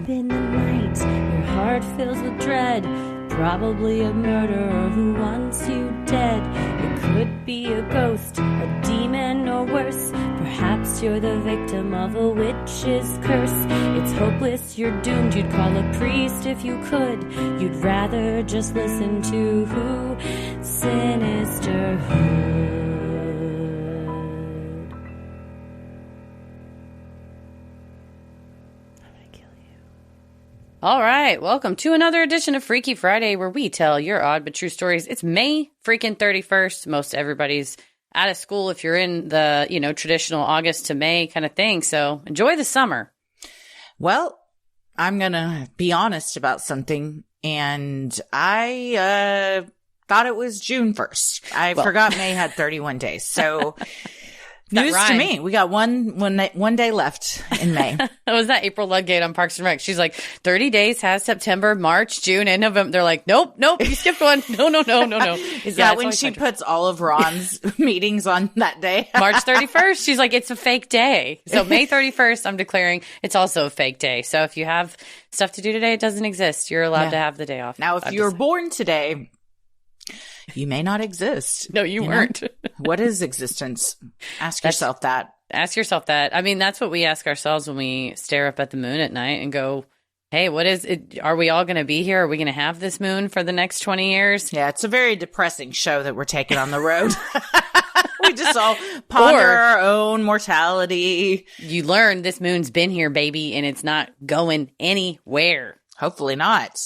in the night, your heart fills with dread. Probably a murderer who wants you dead. It could be a ghost, a demon, or worse. Perhaps you're the victim of a witch's curse. It's hopeless, you're doomed. You'd call a priest if you could. You'd rather just listen to who? Sinisterhood. All right, welcome to another edition of Freaky Friday, where we tell your odd but true stories. It's May freaking 31st. Most everybody's out of school if you're in the, traditional August to May kind of thing. So enjoy the summer. Well, I'm going to be honest about something. And I thought it was June 1st. I forgot May had 31 days. So news to me. We got one day left in May. Was that April Ludgate on Parks and Rec? She's like, 30 days has September, March, June, and November. They're like, nope, you skipped one. No. Is that when she puts all of Ron's meetings on that day? March 31st. She's like, it's a fake day. So May 31st, I'm declaring it's also a fake day. So if you have stuff to do today, it doesn't exist. You're allowed to have the day off. Now, if you were born today, you may not exist. No, you weren't. What is existence? Ask yourself that. Ask yourself that. I mean, that's what we ask ourselves when we stare up at the moon at night and go, hey, what is it? Are we all going to be here? Are we going to have this moon for the next 20 years? Yeah, it's a very depressing show that we're taking on the road. We just all ponder our own mortality. You learn this moon's been here, baby, and it's not going anywhere. Hopefully not.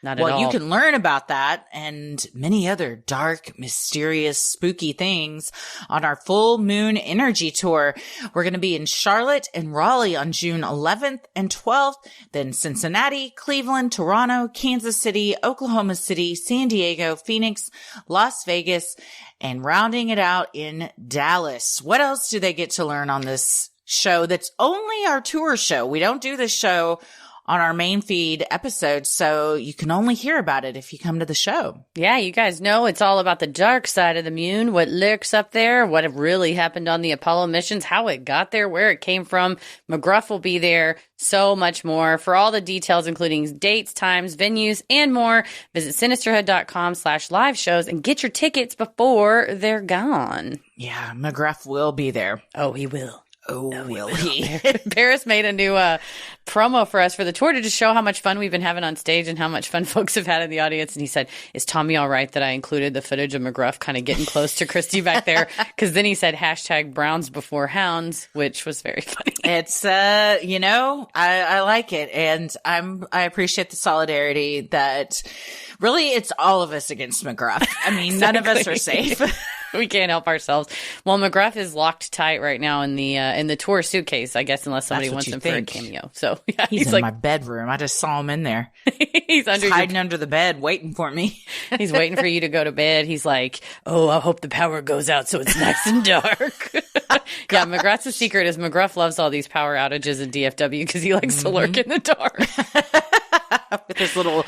Not at all. Well, you can learn about that and many other dark, mysterious, spooky things on our full moon energy tour. We're going to be in Charlotte and Raleigh on June 11th and 12th, then Cincinnati, Cleveland, Toronto, Kansas City, Oklahoma City, San Diego, Phoenix, Las Vegas, and rounding it out in Dallas. What else do they get to learn on this show that's only our tour show? We don't do this show on our main feed episodes, so you can only hear about it if you come to the show. Yeah, you guys know it's all about the dark side of the moon, what lurks up there, what really happened on the Apollo missions, how it got there, where it came from. McGruff will be there, so much more. For all the details, including dates, times, venues, and more, visit sinisterhood.com/live shows and get your tickets before they're gone. Yeah, McGruff will be there. Oh, he will. Oh, will he? Paris made a new promo for us for the tour to just show how much fun we've been having on stage and how much fun folks have had in the audience. And he said, is Tommy all right that I included the footage of McGruff kind of getting close to Christy back there? Because then he said hashtag Browns before Hounds, which was very funny. It's, I like it. And I appreciate the solidarity that really it's all of us against McGruff. I mean, None of us are safe. We can't help ourselves. Well, McGruff is locked tight right now in the tour suitcase, I guess, unless somebody wants him for a cameo. So yeah, he's in my bedroom. I just saw him in there. He's hiding under the bed, waiting for me. He's waiting for you to go to bed. He's like, oh, I hope the power goes out so it's nice and dark. Yeah, McGruff's secret is McGruff loves all these power outages in DFW because he likes to lurk in the dark. With his little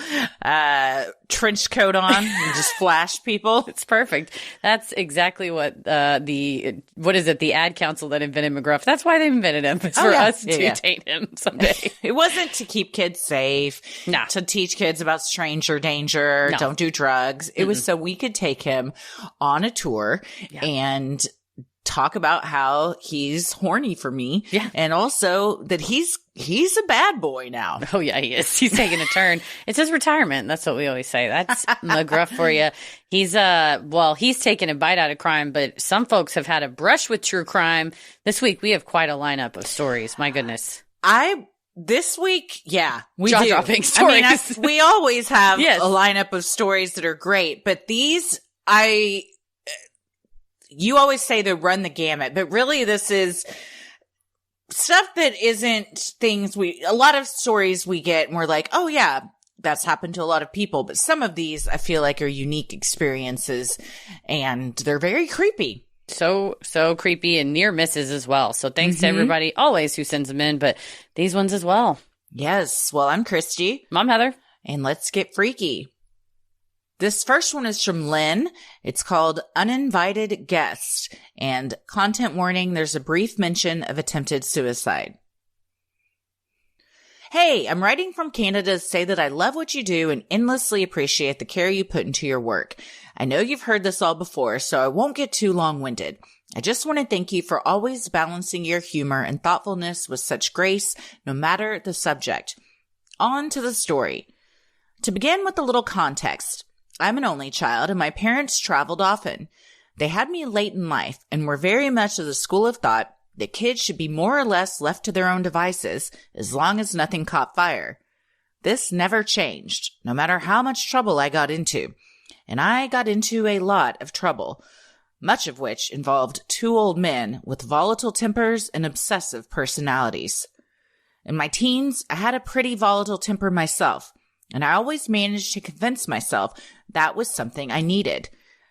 trench coat on and just flash people. It's perfect. That's exactly what the ad council that invented McGruff. That's why they invented him. It's for us to taint him someday. It wasn't to keep kids safe, to teach kids about stranger danger, don't do drugs. It was so we could take him on a tour and talk about how he's horny for me. Yeah. And also that he's a bad boy now. Oh, yeah, he is. He's taking a turn. It's his retirement. That's what we always say. That's McGruff for you. He's taken a bite out of crime, but some folks have had a brush with true crime. This week, we have quite a lineup of stories. My goodness. This week, we jaw-dropping stories. I mean, we always have a lineup of stories that are great, but these, you always say to run the gamut, but really this is stuff that isn't things a lot of stories we get and we're like, oh yeah, that's happened to a lot of people. But some of these I feel like are unique experiences and they're very creepy. So creepy and near misses as well. So thanks to everybody always who sends them in, but these ones as well. Yes. Well, I'm Christy. I'm Heather. And let's get freaky. This first one is from Lynn. It's called Uninvited Guest. And content warning, there's a brief mention of attempted suicide. Hey, I'm writing from Canada to say that I love what you do and endlessly appreciate the care you put into your work. I know you've heard this all before, so I won't get too long-winded. I just want to thank you for always balancing your humor and thoughtfulness with such grace, no matter the subject. On to the story. To begin with a little context, I'm an only child and my parents traveled often. They had me late in life and were very much of the school of thought that kids should be more or less left to their own devices as long as nothing caught fire. This never changed, no matter how much trouble I got into. And I got into a lot of trouble, much of which involved two old men with volatile tempers and obsessive personalities. In my teens, I had a pretty volatile temper myself, and I always managed to convince myself that was something I needed.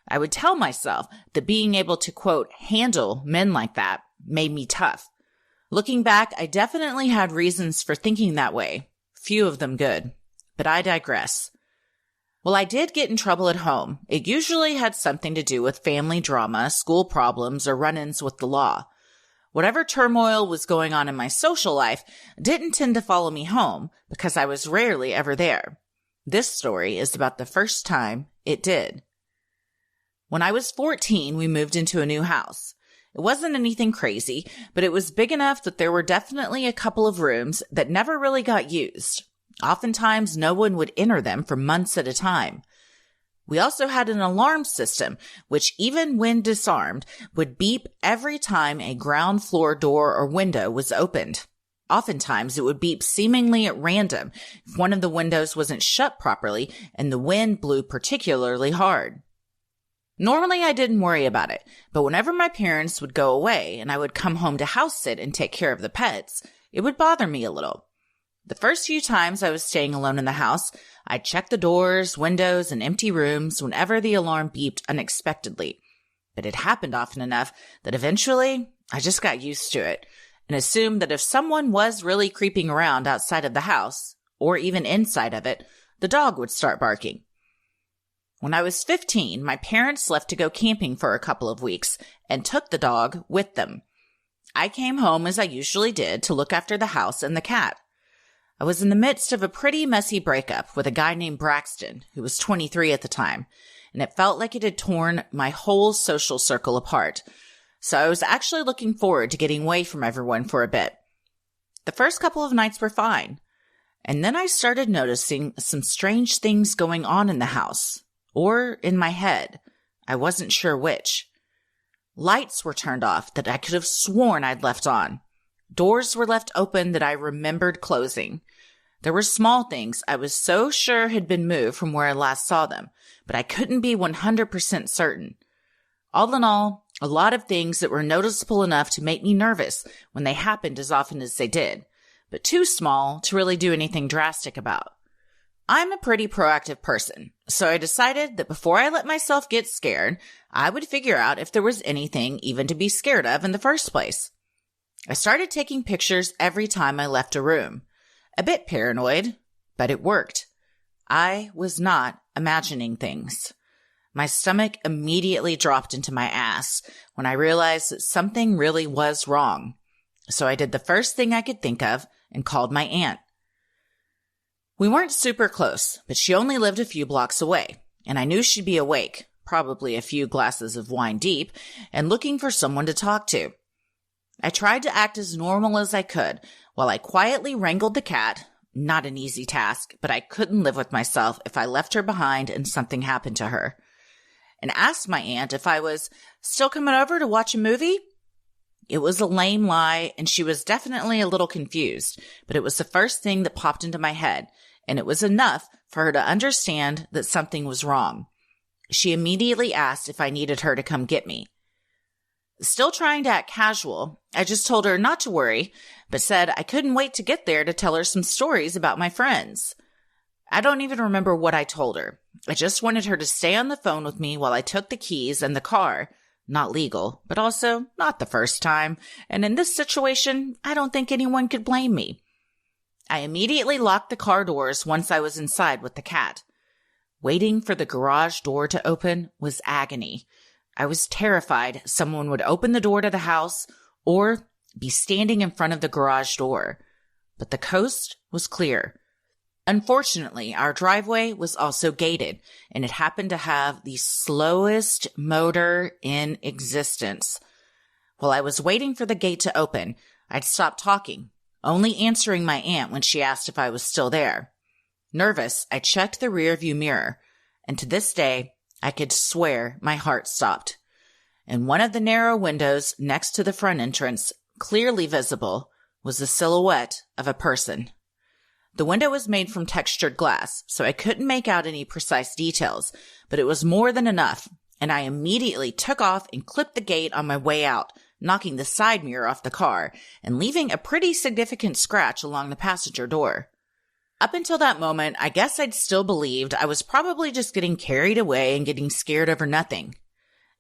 I would tell myself that being able to, quote, handle men like that made me tough. Looking back, I definitely had reasons for thinking that way, few of them good, but I digress. Well, I did get in trouble at home. It usually had something to do with family drama, school problems, or run-ins with the law. Whatever turmoil was going on in my social life didn't tend to follow me home because I was rarely ever there. This story is about the first time it did. When I was 14, we moved into a new house. It wasn't anything crazy, but it was big enough that there were definitely a couple of rooms that never really got used. Oftentimes, no one would enter them for months at a time. We also had an alarm system, which even when disarmed, would beep every time a ground floor door or window was opened. Oftentimes, it would beep seemingly at random if one of the windows wasn't shut properly and the wind blew particularly hard. Normally, I didn't worry about it, but whenever my parents would go away and I would come home to house sit and take care of the pets, it would bother me a little. The first few times I was staying alone in the house, I'd check the doors, windows, and empty rooms whenever the alarm beeped unexpectedly. But it happened often enough that eventually I just got used to it and assumed that if someone was really creeping around outside of the house, or even inside of it, the dog would start barking. When I was 15, my parents left to go camping for a couple of weeks and took the dog with them. I came home as I usually did to look after the house and the cat. I was in the midst of a pretty messy breakup with a guy named Braxton, who was 23 at the time, and it felt like it had torn my whole social circle apart. So I was actually looking forward to getting away from everyone for a bit. The first couple of nights were fine, and then I started noticing some strange things going on in the house. Or in my head. I wasn't sure which. Lights were turned off that I could have sworn I'd left on. Doors were left open that I remembered closing. There were small things I was so sure had been moved from where I last saw them, but I couldn't be 100% certain. All in all, a lot of things that were noticeable enough to make me nervous when they happened as often as they did, but too small to really do anything drastic about. I'm a pretty proactive person, so I decided that before I let myself get scared, I would figure out if there was anything even to be scared of in the first place. I started taking pictures every time I left a room. A bit paranoid, but it worked. I was not imagining things. My stomach immediately dropped into my ass when I realized that something really was wrong. So I did the first thing I could think of and called my aunt. We weren't super close, but she only lived a few blocks away, and I knew she'd be awake, probably a few glasses of wine deep, and looking for someone to talk to. I tried to act as normal as I could while I quietly wrangled the cat, not an easy task, but I couldn't live with myself if I left her behind and something happened to her, and asked my aunt if I was still coming over to watch a movie. It was a lame lie, and she was definitely a little confused, but it was the first thing that popped into my head, and it was enough for her to understand that something was wrong. She immediately asked if I needed her to come get me. Still trying to act casual, I just told her not to worry, but said I couldn't wait to get there to tell her some stories about my friends. I don't even remember what I told her. I just wanted her to stay on the phone with me while I took the keys and the car. Not legal, but also not the first time, and in this situation, I don't think anyone could blame me. I immediately locked the car doors once I was inside with the cat. Waiting for the garage door to open was agony. I was terrified someone would open the door to the house or be standing in front of the garage door. but the coast was clear. Unfortunately, our driveway was also gated, and it happened to have the slowest motor in existence. While I was waiting for the gate to open, I'd stopped talking, only answering my aunt when she asked if I was still there. Nervous, I checked the rearview mirror, and to this day, I could swear my heart stopped. In one of the narrow windows next to the front entrance, clearly visible, was the silhouette of a person. The window was made from textured glass, so I couldn't make out any precise details, but it was more than enough, and I immediately took off and clipped the gate on my way out, knocking the side mirror off the car and leaving a pretty significant scratch along the passenger door. Up until that moment, I guess I'd still believed I was probably just getting carried away and getting scared over nothing.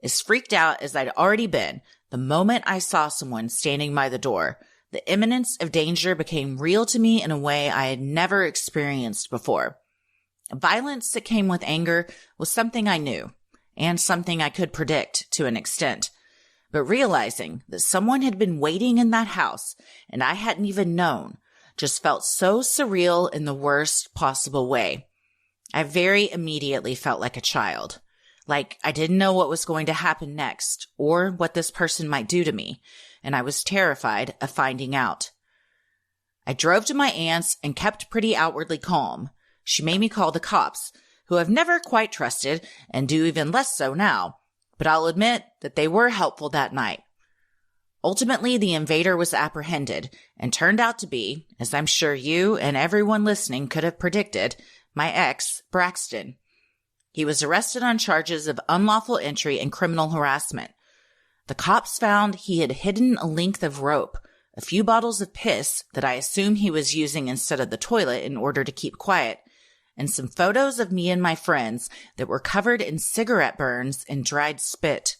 As freaked out as I'd already been, the moment I saw someone standing by the door, the imminence of danger became real to me in a way I had never experienced before. Violence that came with anger was something I knew, and something I could predict to an extent. But realizing that someone had been waiting in that house, and I hadn't even known, just felt so surreal in the worst possible way. I very immediately felt like a child. Like I didn't know what was going to happen next, or what this person might do to me, and I was terrified of finding out. I drove to my aunt's and kept pretty outwardly calm. She made me call the cops, who I've never quite trusted and do even less so now, but I'll admit that they were helpful that night. Ultimately, the invader was apprehended and turned out to be, as I'm sure you and everyone listening could have predicted, my ex, Braxton. He was arrested on charges of unlawful entry and criminal harassment. The cops found he had hidden a length of rope, a few bottles of piss that I assume he was using instead of the toilet in order to keep quiet, and some photos of me and my friends that were covered in cigarette burns and dried spit.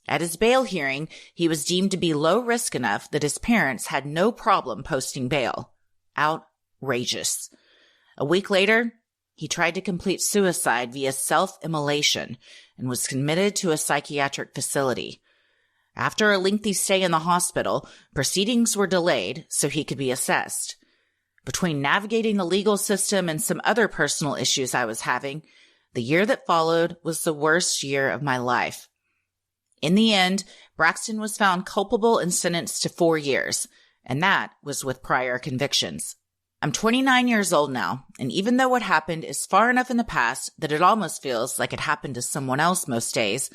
At his bail hearing, he was deemed to be low risk enough that his parents had no problem posting bail. Outrageous. A week later, he tried to complete suicide via self-immolation and was committed to a psychiatric facility. After a lengthy stay in the hospital, proceedings were delayed so he could be assessed. Between navigating the legal system and some other personal issues I was having, the year that followed was the worst year of my life. In the end, Braxton was found culpable and sentenced to 4 years, and that was with prior convictions. I'm 29 years old now, and even though what happened is far enough in the past that it almost feels like it happened to someone else most days,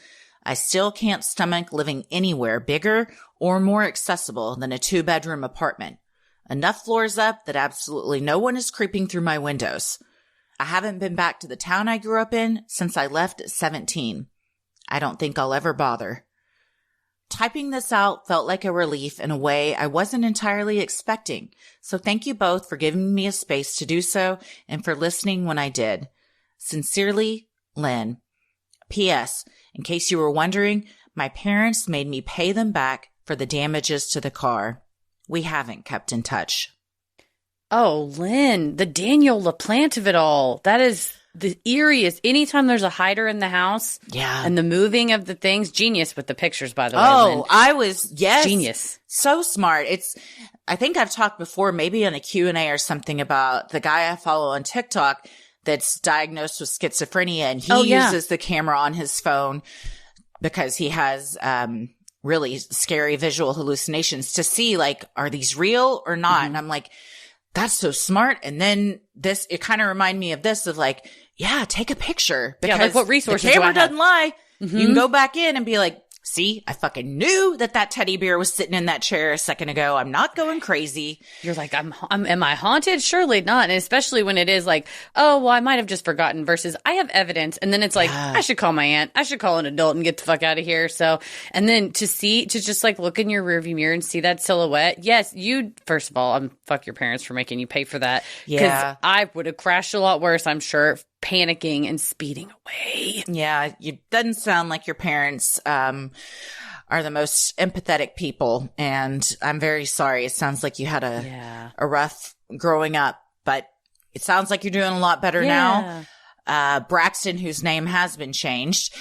I still can't stomach living anywhere bigger or more accessible than a 2-bedroom apartment. Enough floors up that absolutely no one is creeping through my windows. I haven't been back to the town I grew up in since I left at 17. I don't think I'll ever bother. Typing this out felt like a relief in a way I wasn't entirely expecting, so thank you both for giving me a space to do so and for listening when I did. Sincerely, Lynn. P.S. In case you were wondering, my parents made me pay them back for the damages to the car. We haven't kept in touch. Oh, Lynn, the Daniel LaPlante of it all. That is the eeriest. Anytime there's a hider in the house, yeah, and the moving of the things, genius with the pictures, by the way. Oh, Lynn. I was, yes. Genius. So smart. I think I've talked before, maybe on a Q&A or something, about the guy I follow on TikTok that's diagnosed with schizophrenia, and he uses the camera on his phone because he has really scary visual hallucinations to see, like, are these real or not? Mm-hmm. And I'm like, that's so smart. And then it kind of reminded me of this, of like, yeah, take a picture. Because like what resources the camera doesn't lie. Mm-hmm. You can go back in and be like, see, I fucking knew that teddy bear was sitting in that chair a second ago. I'm not going crazy. You're like, am I haunted? Surely not. And especially when it is like, oh, well, I might have just forgotten versus I have evidence. And then it's like, I should call my aunt. I should call an adult and get the fuck out of here. So, and then to just like look in your rearview mirror and see that silhouette. Yes, first of all, fuck your parents for making you pay for that. Yeah. Because I would have crashed a lot worse, I'm sure, panicking and speeding away. Yeah, it doesn't sound like your parents are the most empathetic people, and I'm very sorry. It sounds like you had a rough growing up, but it sounds like you're doing a lot better now. Braxton, whose name has been changed,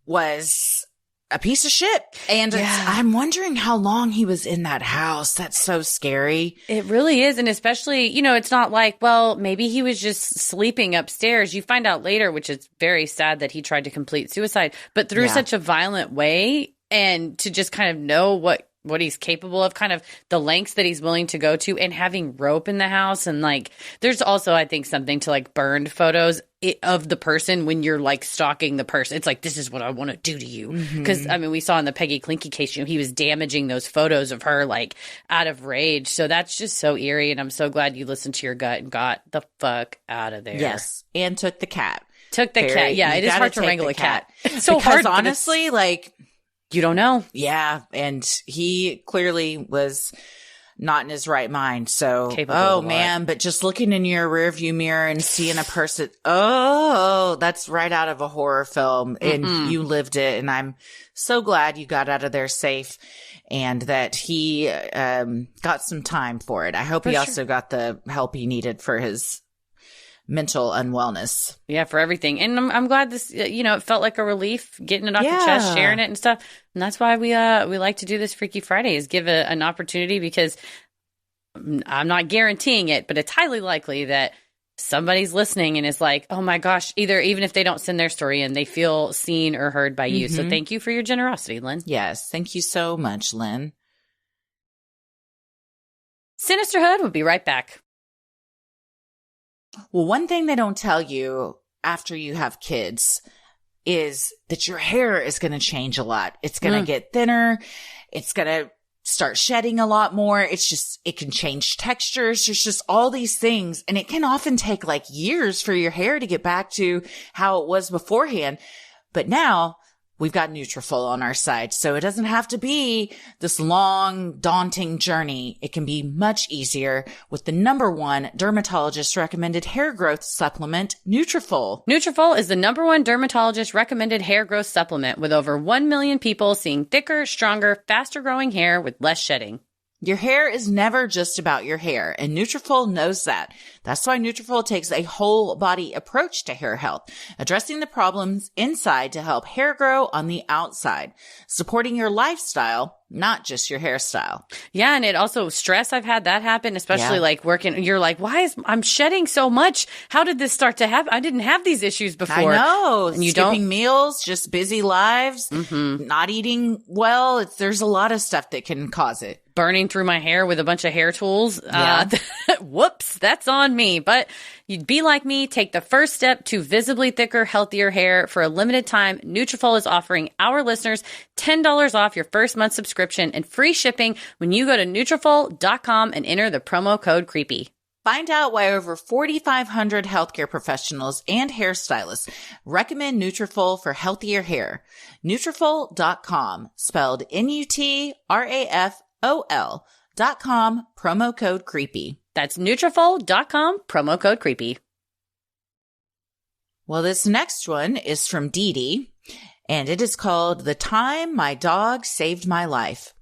was a piece of shit. And I'm wondering how long he was in that house. That's so scary. It really is. And especially, it's not like, well, maybe he was just sleeping upstairs. You find out later, which is very sad that he tried to complete suicide, but through such a violent way, and to just kind of know what he's capable of, kind of the lengths that he's willing to go to, and having rope in the house. And like, there's also, I think, something to like burned photos of the person when you're like stalking the person. It's like, this is what I want to do to you. Because I mean, we saw in the Peggy Klinke case, he was damaging those photos of her like out of rage. So that's just so eerie. And I'm so glad you listened to your gut and got the fuck out of there. Yes. And took the cat. Cat. Yeah. It is hard to wrangle a cat. It's so hard. Honestly, like, you don't know. Yeah. And he clearly was not in his right mind. So, man, but just looking in your rearview mirror and seeing a person, that's right out of a horror film. And you lived it. And I'm so glad you got out of there safe and that he got some time for it. I hope he also got the help he needed for his mental unwellness. Yeah, for everything. And I'm glad this, it felt like a relief getting it off your chest, sharing it and stuff. And that's why we like to do this Freaky Friday, is give an opportunity, because I'm not guaranteeing it, but it's highly likely that somebody's listening and is like, oh my gosh, even if they don't send their story in, they feel seen or heard by you. So thank you for your generosity, Lynn. Yes. Thank you so much, Lynn. Sinisterhood will be right back. Well, one thing they don't tell you after you have kids is that your hair is going to change a lot. It's going to get thinner. It's going to start shedding a lot more. It can change textures. There's just all these things. And it can often take like years for your hair to get back to how it was beforehand. But now we've got Nutrafol on our side. So it doesn't have to be this long, daunting journey. It can be much easier with the #1 dermatologist recommended hair growth supplement, Nutrafol. Nutrafol is the #1 dermatologist recommended hair growth supplement, with over 1 million people seeing thicker, stronger, faster growing hair with less shedding. Your hair is never just about your hair, and Nutrafol knows that. That's why Nutrafol takes a whole body approach to hair health, addressing the problems inside to help hair grow on the outside, supporting your lifestyle, not just your hairstyle. Yeah, and it also, stress, I've had that happen, especially like working, you're like, I'm shedding so much? How did this start to happen? I didn't have these issues before. I know. And skipping meals, just busy lives, not eating well. There's a lot of stuff that can cause it. Burning through my hair with a bunch of hair tools. Whoops, that's on me. But you'd be like me, take the first step to visibly thicker, healthier hair. For a limited time, Nutrafol is offering our listeners $10 off your first month subscription and free shipping when you go to Nutrafol.com and enter the promo code CREEPY. Find out why over 4,500 healthcare professionals and hairstylists recommend Nutrafol for healthier hair. Nutrafol.com, spelled Nutrafol.com, promo code CREEPY. That's Nutrafol.com, promo code CREEPY. Well, this next one is from Dee Dee, and it is called The Time My Dog Saved My Life.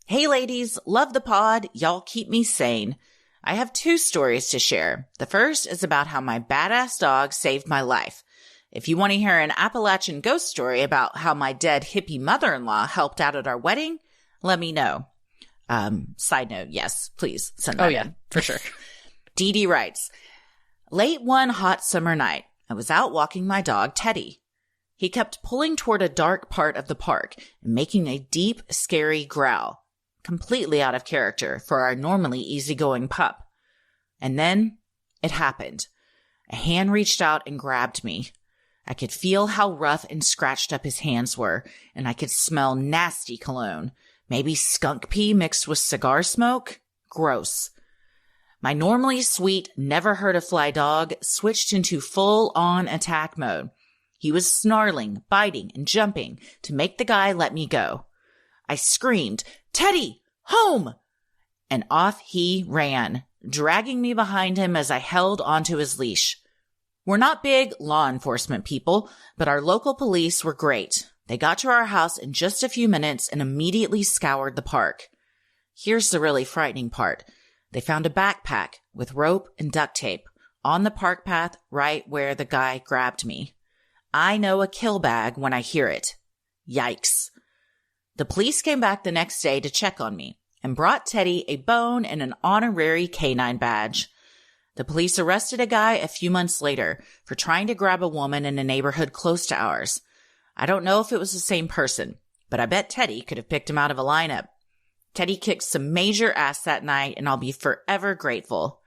Hey ladies, love the pod. Y'all keep me sane. I have 2 stories to share. The first is about how my badass dog saved my life. If you want to hear an Appalachian ghost story about how my dead hippie mother-in-law helped out at our wedding, let me know. Side note, yes, please send that in. For sure. Dee Dee writes, late one hot summer night, I was out walking my dog, Teddy. He kept pulling toward a dark part of the park and making a deep, scary growl, completely out of character for our normally easygoing pup. And then it happened. A hand reached out and grabbed me. I could feel how rough and scratched up his hands were, and I could smell nasty cologne. Maybe skunk pee mixed with cigar smoke? Gross. My normally sweet, never hurt a fly dog switched into full-on attack mode. He was snarling, biting, and jumping to make the guy let me go. I screamed, Teddy, home! And off he ran, dragging me behind him as I held onto his leash. We're not big law enforcement people, but our local police were great. They got to our house in just a few minutes and immediately scoured the park. Here's the really frightening part. They found a backpack with rope and duct tape on the park path right where the guy grabbed me. I know a kill bag when I hear it. Yikes. The police came back the next day to check on me and brought Teddy a bone and an honorary canine badge. The police arrested a guy a few months later for trying to grab a woman in a neighborhood close to ours. I don't know if it was the same person, but I bet Teddy could have picked him out of a lineup. Teddy kicked some major ass that night, and I'll be forever grateful.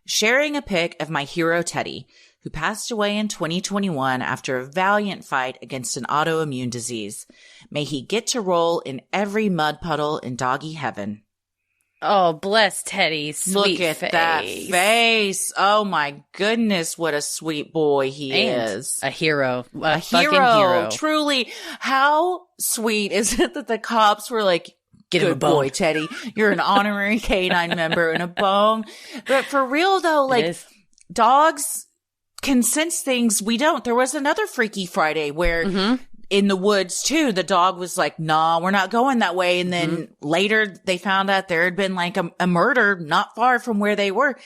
Sharing a pic of my hero Teddy, who passed away in 2021 after a valiant fight against an autoimmune disease. May he get to roll in every mud puddle in doggy heaven. Oh, bless Teddy. Sweet Look at face. that face. Oh my goodness, what a sweet boy he is. A hero. A fucking hero. Truly. How sweet is it that the cops were like, Get him a good bone. boy, Teddy. You're an honorary canine member and a bone. But for real though, like dogs can sense things we don't. There was another Freaky Friday where in the woods too, the dog was like, nah, we're not going that way. And then later they found out there had been like a murder not far from where they were.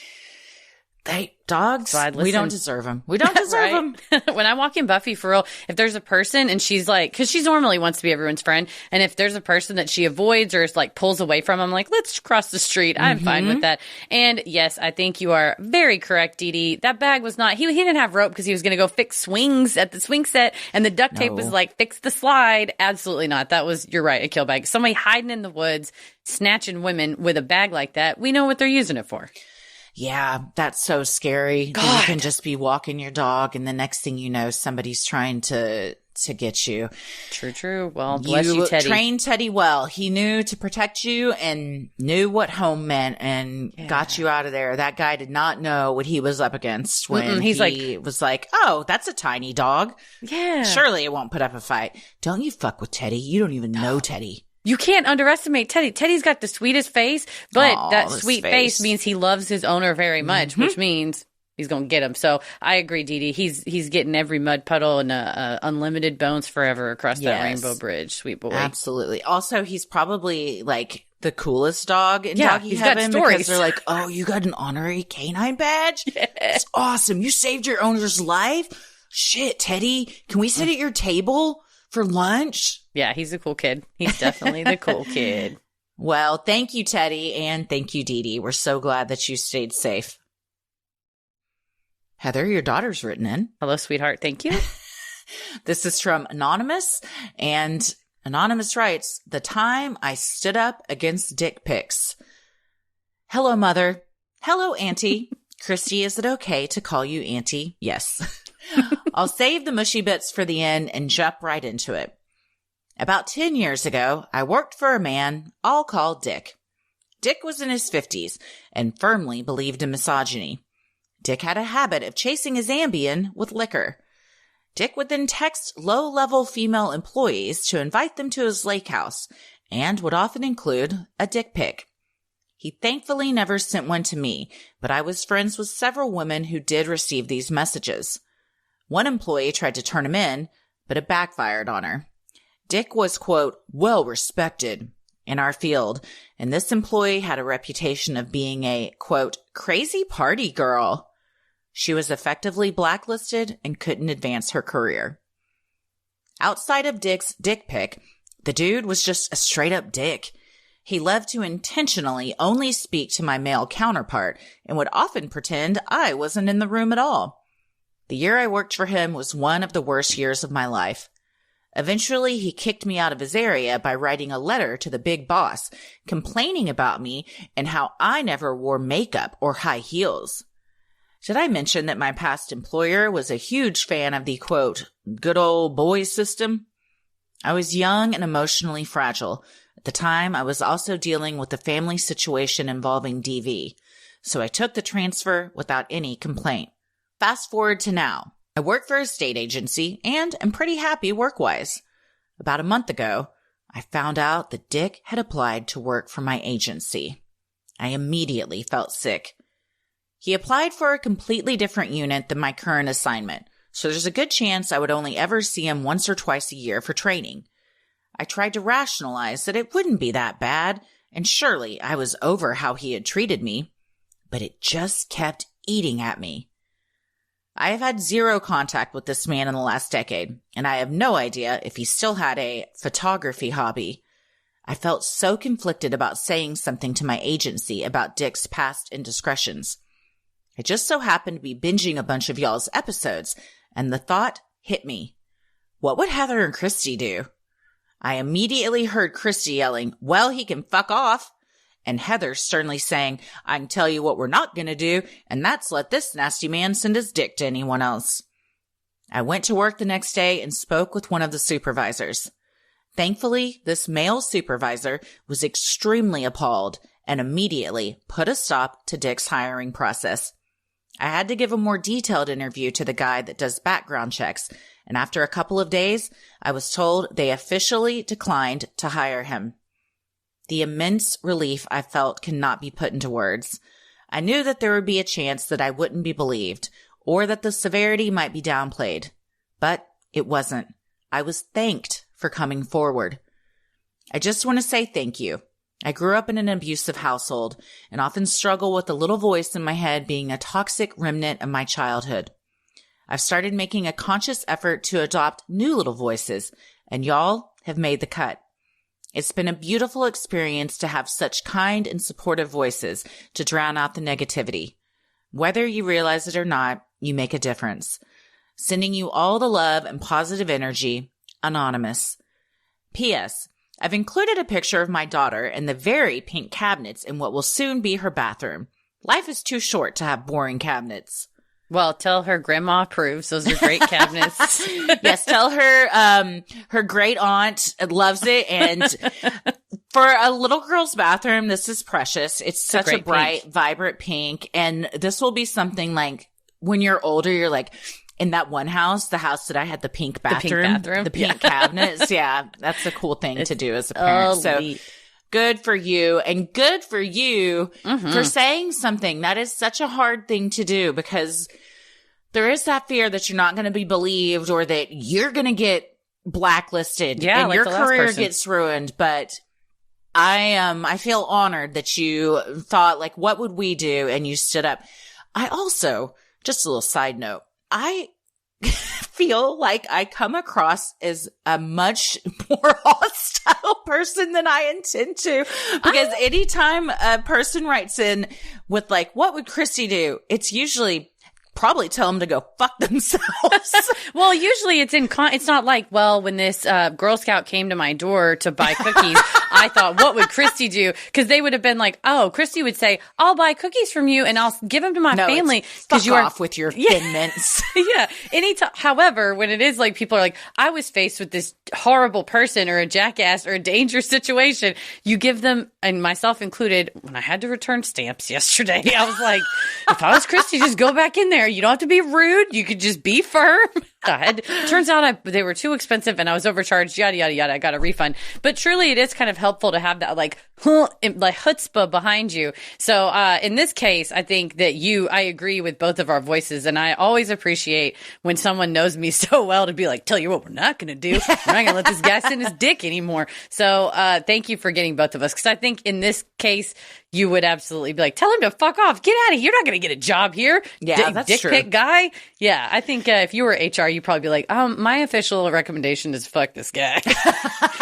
Dogs, we don't deserve them. We don't deserve them. When I walk in Buffy, for real, if there's a person and she's like, because she normally wants to be everyone's friend, and if there's a person that she avoids or is like pulls away from, I'm like, let's cross the street. I'm fine with that. And yes, I think you are very correct, Dee Dee. That bag was not, he didn't have rope because he was going to go fix swings at the swing set, and the duct tape was like, fix the slide. Absolutely not. That was, you're right, a kill bag. Somebody hiding in the woods, snatching women with a bag like that. We know what they're using it for. Yeah, that's so scary. You can just be walking your dog and the next thing you know, somebody's trying to get you. True. Well, bless you, Teddy. Trained Teddy well. He knew to protect you and knew what home meant and got you out of there. That guy did not know what he was up against when he was like, oh, that's a tiny dog. Yeah. Surely it won't put up a fight. Don't you fuck with Teddy. You don't even know Teddy. You can't underestimate Teddy. Teddy's got the sweetest face, but that sweet face means he loves his owner very much, which means he's going to get him. So I agree, Dee Dee. He's getting every mud puddle and unlimited bones forever across that rainbow bridge. Sweet boy. Absolutely. Also, he's probably like the coolest dog in doggy he's heaven got stories. Because they're like, oh, you got an honorary canine badge? That's awesome. You saved your owner's life? Shit, Teddy. Can we sit at your table for lunch? Yeah, he's a cool kid. He's definitely the cool kid. Well, thank you, Teddy, and thank you, Dee Dee. We're so glad that you stayed safe. Heather, your daughter's written in. Hello, sweetheart. Thank you. This is from Anonymous, and Anonymous writes, the time I stood up against dick pics. Hello, Mother. Hello, Auntie. Christy, is it okay to call you Auntie? Yes. I'll save the mushy bits for the end and jump right into it. About 10 years ago, I worked for a man I'll call Dick. Dick was in his 50s and firmly believed in misogyny. Dick had a habit of chasing his Ambien with liquor. Dick would then text low-level female employees to invite them to his lake house and would often include a dick pic. He thankfully never sent one to me, but I was friends with several women who did receive these messages. One employee tried to turn him in, but it backfired on her. Dick was, quote, well-respected in our field, and this employee had a reputation of being a, quote, crazy party girl. She was effectively blacklisted and couldn't advance her career. Outside of Dick's dick pic, the dude was just a straight-up dick. He loved to intentionally only speak to my male counterpart and would often pretend I wasn't in the room at all. The year I worked for him was one of the worst years of my life. Eventually, he kicked me out of his area by writing a letter to the big boss, complaining about me and how I never wore makeup or high heels. Should I mention that my past employer was a huge fan of the, quote, good old boy system? I was young and emotionally fragile. At the time, I was also dealing with a family situation involving DV, so I took the transfer without any complaint. Fast forward to now. I work for a state agency and am pretty happy work-wise. About a month ago, I found out that Dick had applied to work for my agency. I immediately felt sick. He applied for a completely different unit than my current assignment, so there's a good chance I would only ever see him once or twice a year for training. I tried to rationalize that it wouldn't be that bad, and surely I was over how he had treated me, but it just kept eating at me. I have had zero contact with this man in the last decade, and I have no idea if he still had a photography hobby. I felt so conflicted about saying something to my agency about Dick's past indiscretions. I just so happened to be binging a bunch of y'all's episodes, and the thought hit me. What would Heather and Christy do? I immediately heard Christy yelling, well, he can fuck off. And Heather sternly saying, I can tell you what we're not going to do, and that's let this nasty man send his dick to anyone else. I went to work the next day and spoke with one of the supervisors. Thankfully, this male supervisor was extremely appalled and immediately put a stop to Dick's hiring process. I had to give a more detailed interview to the guy that does background checks, and after a couple of days, I was told they officially declined to hire him. The immense relief I felt cannot be put into words. I knew that there would be a chance that I wouldn't be believed, or that the severity might be downplayed. But it wasn't. I was thanked for coming forward. I just want to say thank you. I grew up in an abusive household and often struggle with a little voice in my head being a toxic remnant of my childhood. I've started making a conscious effort to adopt new little voices, and y'all have made the cut. It's been a beautiful experience to have such kind and supportive voices to drown out the negativity. Whether you realize it or not, you make a difference. Sending you all the love and positive energy, Anonymous. P.S. I've included a picture of my daughter and the very pink cabinets in what will soon be her bathroom. Life is too short to have boring cabinets. Well, tell her grandma approves. Those are great cabinets. Yes, tell her her great aunt loves it. And for a little girl's bathroom, this is precious. It's such a bright, pink, vibrant pink. And this will be something like when you're older, you're like, in that one house, the house that I had the pink bathroom, the pink cabinets. Yeah, that's a cool thing to do as a parent. So good for you, and good for you for saying something. That is such a hard thing to do, because there is that fear that you're not going to be believed, or that you're going to get blacklisted and your career gets ruined. But I feel honored that you thought, like, what would we do? And you stood up. I also, just a little side note, I feel like I come across as a much more hostile person than I intend to, because anytime a person writes in with like, what would Christy do? It's usually probably tell them to go fuck themselves. Well, usually it's not like, well, when this Girl Scout came to my door to buy cookies, I thought, what would Christy do? Because they would have been like, oh, Christy would say, I'll buy cookies from you and I'll give them to my family. Fuck off with your Thin Mints. Yeah. However, when it is like, people are like, I was faced with this horrible person or a jackass or a dangerous situation, you give them, and myself included, when I had to return stamps yesterday, I was like, if I was Christy, just go back in there. You don't have to be rude. You could just be firm. Turns out they were too expensive and I was overcharged, yada, yada, yada. I got a refund. But truly, it is kind of helpful to have that like chutzpah behind you. So in this case, I think that I agree with both of our voices. And I always appreciate when someone knows me so well to be like, tell you what we're not going to do. We're not going to let this guy send his dick anymore. So thank you for getting both of us. Because I think in this case, you would absolutely be like, tell him to fuck off. Get out of here. You're not going to get a job here. Yeah, that's dick true. pic guy. Yeah, I think if you were HR, you'd probably be like, my official recommendation is fuck this guy.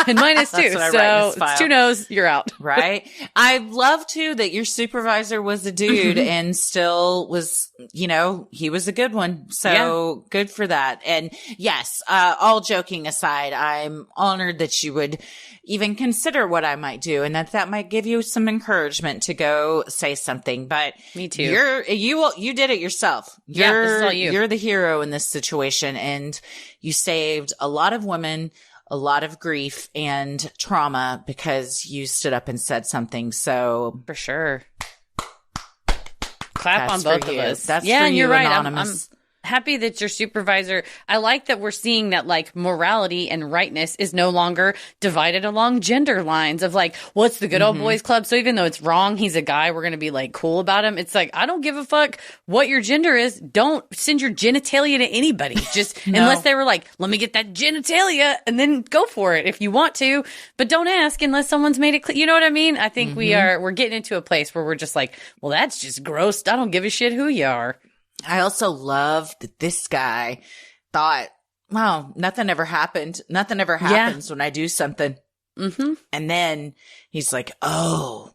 And mine is too. So it's 2 no's, you're out. Right. I love too that your supervisor was a dude and still was, he was a good one. So good for that. And yes, all joking aside, I'm honored that you would even consider what I might do, and that might give you some encouragement to go say something. But me too. You did it yourself. This is all you. You're the hero in this situation, and you saved a lot of women a lot of grief and trauma because you stood up and said something. So for sure, clap on both of us. That's for you, and you're right. Anonymous. I'm happy that your supervisor, I like that we're seeing that like morality and rightness is no longer divided along gender lines of like, what's the good old boys club? So even though it's wrong, he's a guy, we're going to be like cool about him. It's like, I don't give a fuck what your gender is. Don't send your genitalia to anybody. Just unless they were like, let me get that genitalia and then go for it if you want to, but don't ask unless someone's made it clear. You know what I mean? I think we're getting into a place where we're just like, well, that's just gross. I don't give a shit who you are. I also love that this guy thought, wow, nothing ever happened. Nothing ever happens when I do something. Mm-hmm. And then he's like, oh,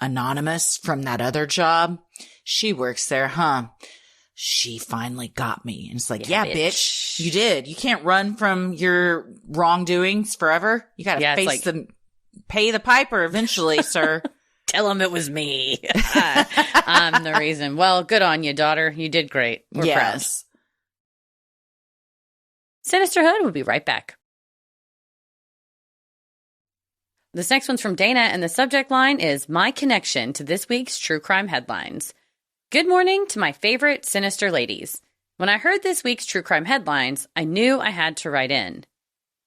Anonymous from that other job, she works there, huh? She finally got me. And it's like, yeah, bitch, you did. You can't run from your wrongdoings forever. You got to face pay the piper eventually, sir. Tell him it was me. I'm the reason. Well, good on you, daughter. You did great. We're proud. Sinisterhood will be right back. This next one's from Dana, and the subject line is My Connection to This Week's True Crime Headlines. Good morning to my favorite sinister ladies. When I heard this week's true crime headlines, I knew I had to write in.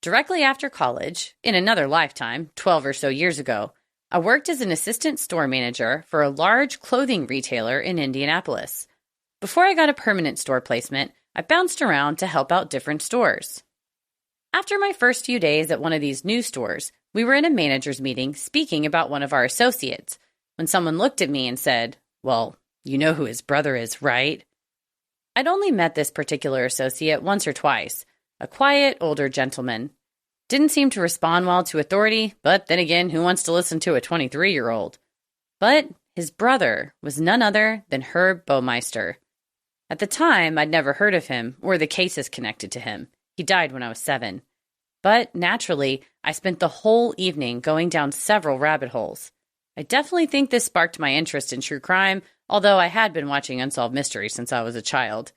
Directly after college, in another lifetime, 12 or so years ago, I worked as an assistant store manager for a large clothing retailer in Indianapolis. Before I got a permanent store placement, I bounced around to help out different stores. After my first few days at one of these new stores, we were in a manager's meeting speaking about one of our associates, when someone looked at me and said, well, you know who his brother is, right? I'd only met this particular associate once or twice, a quiet, older gentleman. Didn't seem to respond well to authority, but then again, who wants to listen to a 23-year-old? But his brother was none other than Herb Baumeister. At the time, I'd never heard of him or the cases connected to him. He died when I was 7. But naturally, I spent the whole evening going down several rabbit holes. I definitely think this sparked my interest in true crime, although I had been watching Unsolved Mysteries since I was a child.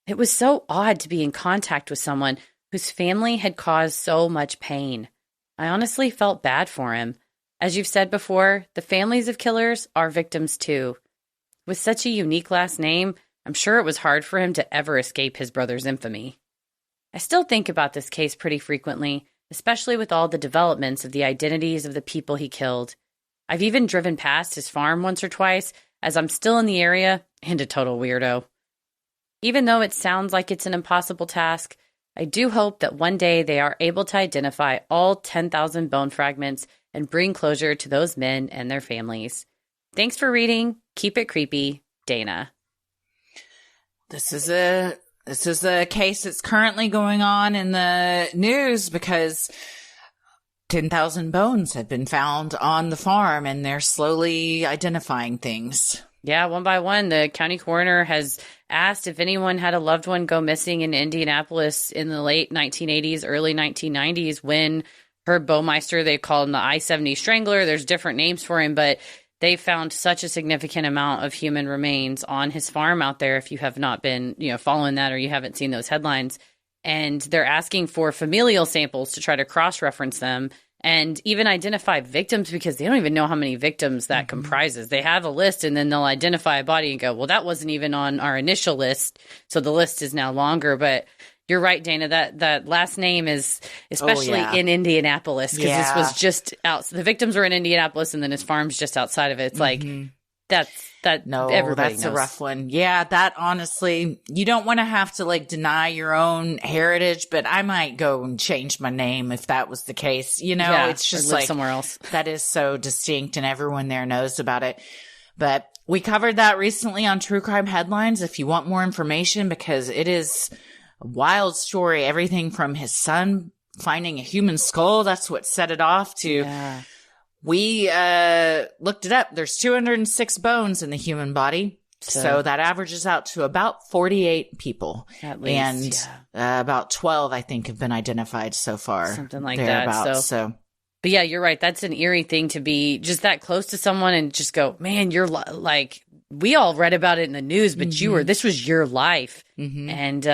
It was so odd to be in contact with someone whose family had caused so much pain. I honestly felt bad for him. As you've said before, the families of killers are victims too. With such a unique last name, I'm sure it was hard for him to ever escape his brother's infamy. I still think about this case pretty frequently, especially with all the developments of the identities of the people he killed. I've even driven past his farm once or twice, as I'm still in the area and a total weirdo. Even though it sounds like it's an impossible task, I do hope that one day they are able to identify all 10,000 bone fragments and bring closure to those men and their families. Thanks for reading. Keep it creepy, Dana. This is a case that's currently going on in the news because 10,000 bones have been found on the farm and they're slowly identifying things. Yeah, one by one, the county coroner has asked if anyone had a loved one go missing in Indianapolis in the late 1980s, early 1990s when Herb Baumeister, they called him the I-70 Strangler. There's different names for him, but they found such a significant amount of human remains on his farm out there. If you have not been, following that or you haven't seen those headlines, and they're asking for familial samples to try to cross-reference them and even identify victims because they don't even know how many victims that comprises. They have a list and then they'll identify a body and go, well, that wasn't even on our initial list. So the list is now longer. But you're right, Dana, that last name is especially in Indianapolis because this was just out. The victims were in Indianapolis and then his farm's just outside of it. It's like that's a rough one. Yeah, that honestly, you don't want to have to deny your own heritage, but I might go and change my name if that was the case. It's just live somewhere else. That is so distinct and everyone there knows about it. But we covered that recently on True Crime Headlines if you want more information because it is a wild story. Everything from his son finding a human skull, that's what set it off, to we looked it up. There's 206 bones in the human body. So that averages out to about 48 people. At least, and about 12, I think, have been identified so far. Something like that. But yeah, you're right. That's an eerie thing to be just that close to someone and just go, man, you're like, we all read about it in the news, but this was your life. And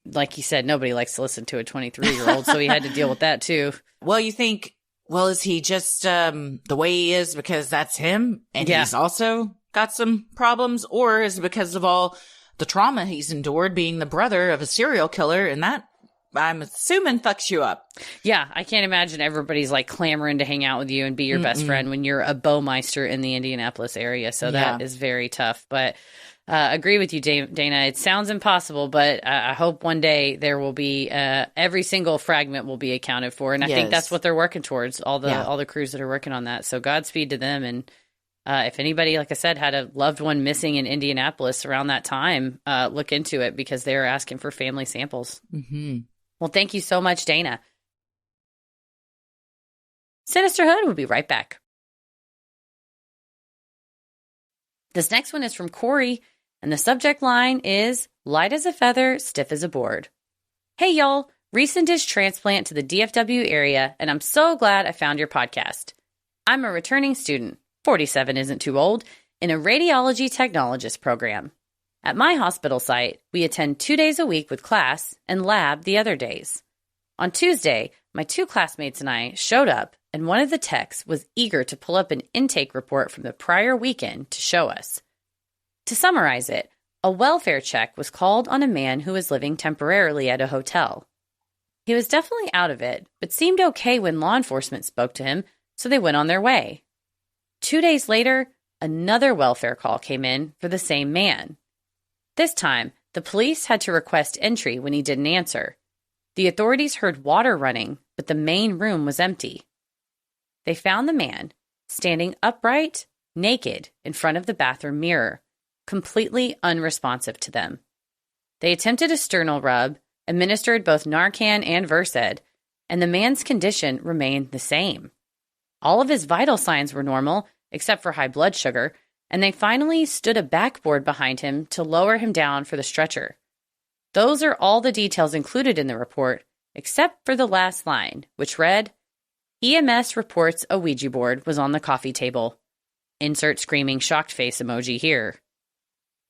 like you said, nobody likes to listen to a 23-year-old. So he had to deal with that too. Well, you think, is he just the way he is because that's him and he's also got some problems? Or is it because of all the trauma he's endured being the brother of a serial killer and that, I'm assuming, fucks you up? Yeah, I can't imagine everybody's clamoring to hang out with you and be your best friend when you're a Baumeister in the Indianapolis area. So that is very tough. But agree with you, Dana. It sounds impossible, but I hope one day there will be every single fragment will be accounted for, and I think that's what they're working towards. All the crews that are working on that. So Godspeed to them, and If anybody, like I said, had a loved one missing in Indianapolis around that time, look into it because they're asking for family samples. Mm-hmm. Well, thank you so much, Dana. Sinisterhood will be right back. This next one is from Corey, and the subject line is light as a feather, stiff as a board. Hey, y'all. Recent dish transplant to the DFW area, and I'm so glad I found your podcast. I'm a returning student, 47 isn't too old, in a radiology technologist program. At my hospital site, we attend 2 days a week with class and lab the other days. On Tuesday, my 2 classmates and I showed up, and one of the techs was eager to pull up an intake report from the prior weekend to show us. To summarize it, a welfare check was called on a man who was living temporarily at a hotel. He was definitely out of it, but seemed okay when law enforcement spoke to him, so they went on their way. 2 days later, another welfare call came in for the same man. This time, the police had to request entry when he didn't answer. The authorities heard water running, but the main room was empty. They found the man standing upright, naked, in front of the bathroom mirror, completely unresponsive to them. They attempted a sternal rub, administered both Narcan and Versed, and the man's condition remained the same. All of his vital signs were normal, except for high blood sugar, and they finally stood a backboard behind him to lower him down for the stretcher. Those are all the details included in the report, except for the last line, which read, EMS reports a Ouija board was on the coffee table. Insert screaming shocked face emoji here.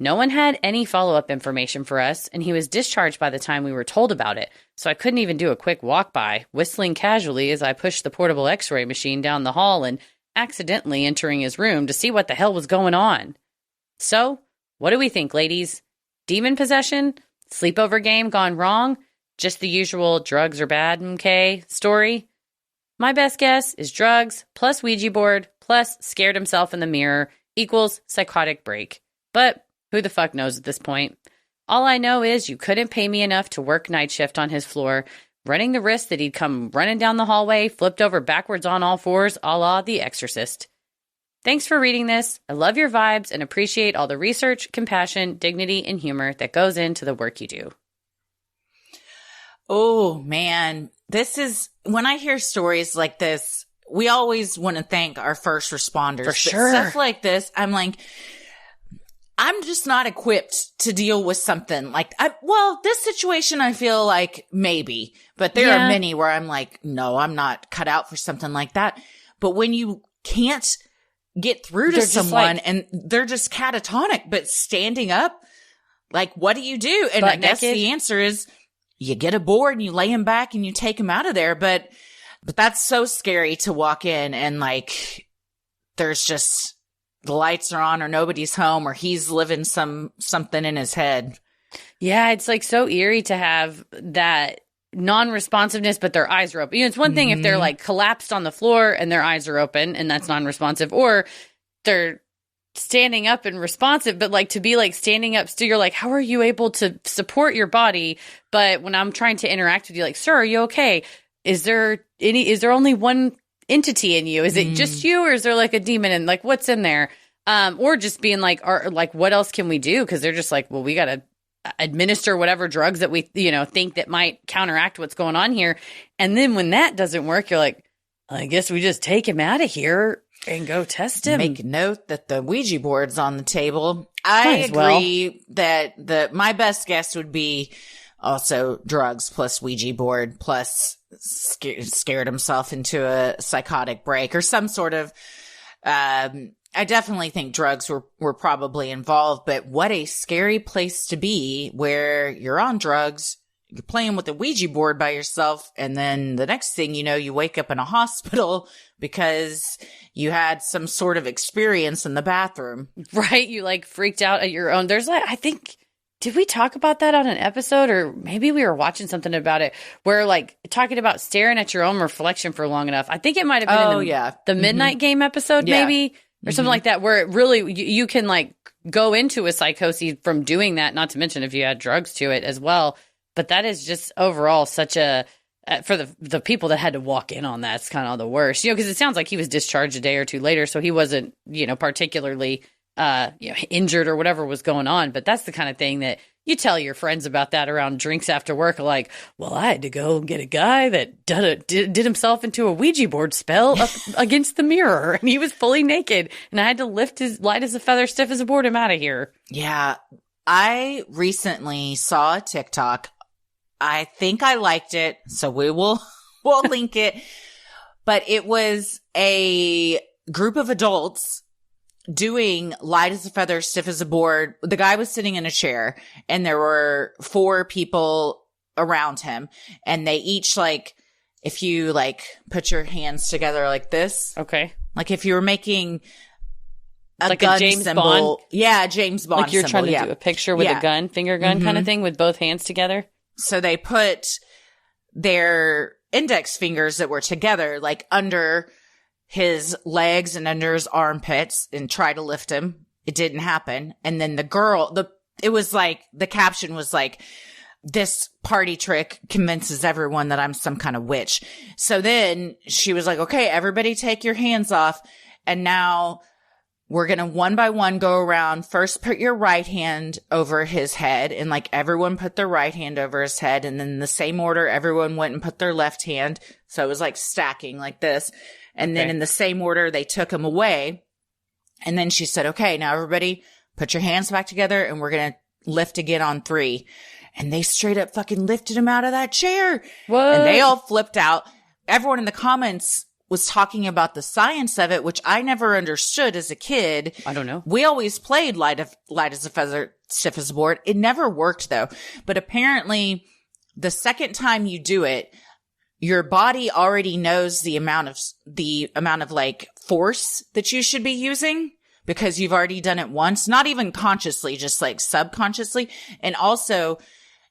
No one had any follow-up information for us, and he was discharged by the time we were told about it, so I couldn't even do a quick walk-by, whistling casually as I pushed the portable x-ray machine down the hall and accidentally entering his room to see what the hell was going on. So, what do we think, ladies? Demon possession? Sleepover game gone wrong? Just the usual drugs are bad, okay, story? My best guess is drugs plus Ouija board plus scared himself in the mirror equals psychotic break. But who the fuck knows at this point? All I know is you couldn't pay me enough to work night shift on his floor, running the risk that he'd come running down the hallway, flipped over backwards on all fours, a la The Exorcist. Thanks for reading this. I love your vibes and appreciate all the research, compassion, dignity, and humor that goes into the work you do. Oh, man. This is, when I hear stories like this, we always want to thank our first responders. For sure. But stuff like this, I'm like, I'm just not equipped to deal with something like, this situation I feel like maybe, but there are many where I'm like, no, I'm not cut out for something like that. But when you can't get through to someone and they're just catatonic, but standing up, like, what do you do? And I guess the answer is you get a board and you lay him back and you take him out of there. But that's so scary to walk in and like, there's just, the lights are on or nobody's home or he's living something in his head. Yeah, it's like so eerie to have that non-responsiveness, but their eyes are open. You know, it's one thing if they're like collapsed on the floor and their eyes are open and that's non-responsive, or they're standing up and responsive, but like to be like standing up still, you're like, how are you able to support your body? But when I'm trying to interact with you, like, sir, are you okay? Is there only one entity in you? Is it just you, or is there like a demon and like what's in there? Or just being like, what else can we do? Because they're just like, well, we got to administer whatever drugs that we, think that might counteract what's going on here. And then when that doesn't work, you're like, I guess we just take him out of here and go test him. Make a note that the Ouija board's on the table. I agree that my best guess would be also drugs plus Ouija board plus scared himself into a psychotic break or some sort of, I definitely think drugs were probably involved, but what a scary place to be where you're on drugs, you're playing with the Ouija board by yourself, and then the next thing you know, you wake up in a hospital because you had some sort of experience in the bathroom. Right? You like freaked out at your own. There's like, I think, did we talk about that on an episode, or maybe we were watching something about it where like talking about staring at your own reflection for long enough? I think it might have been the Midnight Game episode, maybe, or something like that, where it really, you can like go into a psychosis from doing that, not to mention if you add drugs to it as well. But that is just overall such a for the people that had to walk in on that, it's kind of the worst, because it sounds like he was discharged a day or two later, so he wasn't, particularly, injured or whatever was going on. But that's the kind of thing that you tell your friends about that around drinks after work, like, well, I had to go and get a guy that did himself into a Ouija board spell up against the mirror, and he was fully naked, and I had to lift his light as a feather, stiff as a board, him out of here. Yeah. I recently saw a TikTok. I think I liked it, so we'll link it. But it was a group of adults doing light as a feather, stiff as a board. The guy was sitting in a chair, and there were 4 people around him, and they each, like, if you, like, put your hands together like this. Okay. Like if you were making a like gun a James symbol. Bond? Yeah, James Bond Like you're symbol, trying to do a picture with a gun, finger gun kind of thing with both hands together? So they put their index fingers that were together, like under his legs and under his armpits, and try to lift him. It didn't happen. And then the girl, it was like, the caption was like, this party trick convinces everyone that I'm some kind of witch. So then she was like, okay, everybody take your hands off. And now we're going to one by one go around. First, put your right hand over his head. And like everyone put their right hand over his head. And then in the same order, everyone went and put their left hand. So it was like stacking like this. And then in the same order, they took him away. And then she said, okay, now everybody put your hands back together and we're going to lift again on 3. And they straight up fucking lifted him out of that chair. What? And they all flipped out. Everyone in the comments was talking about the science of it, which I never understood as a kid. I don't know. We always played light as a feather, stiff as a board. It never worked though. But apparently the second time you do it, your body already knows the amount of like force that you should be using because you've already done it once, not even consciously, just like subconsciously. And also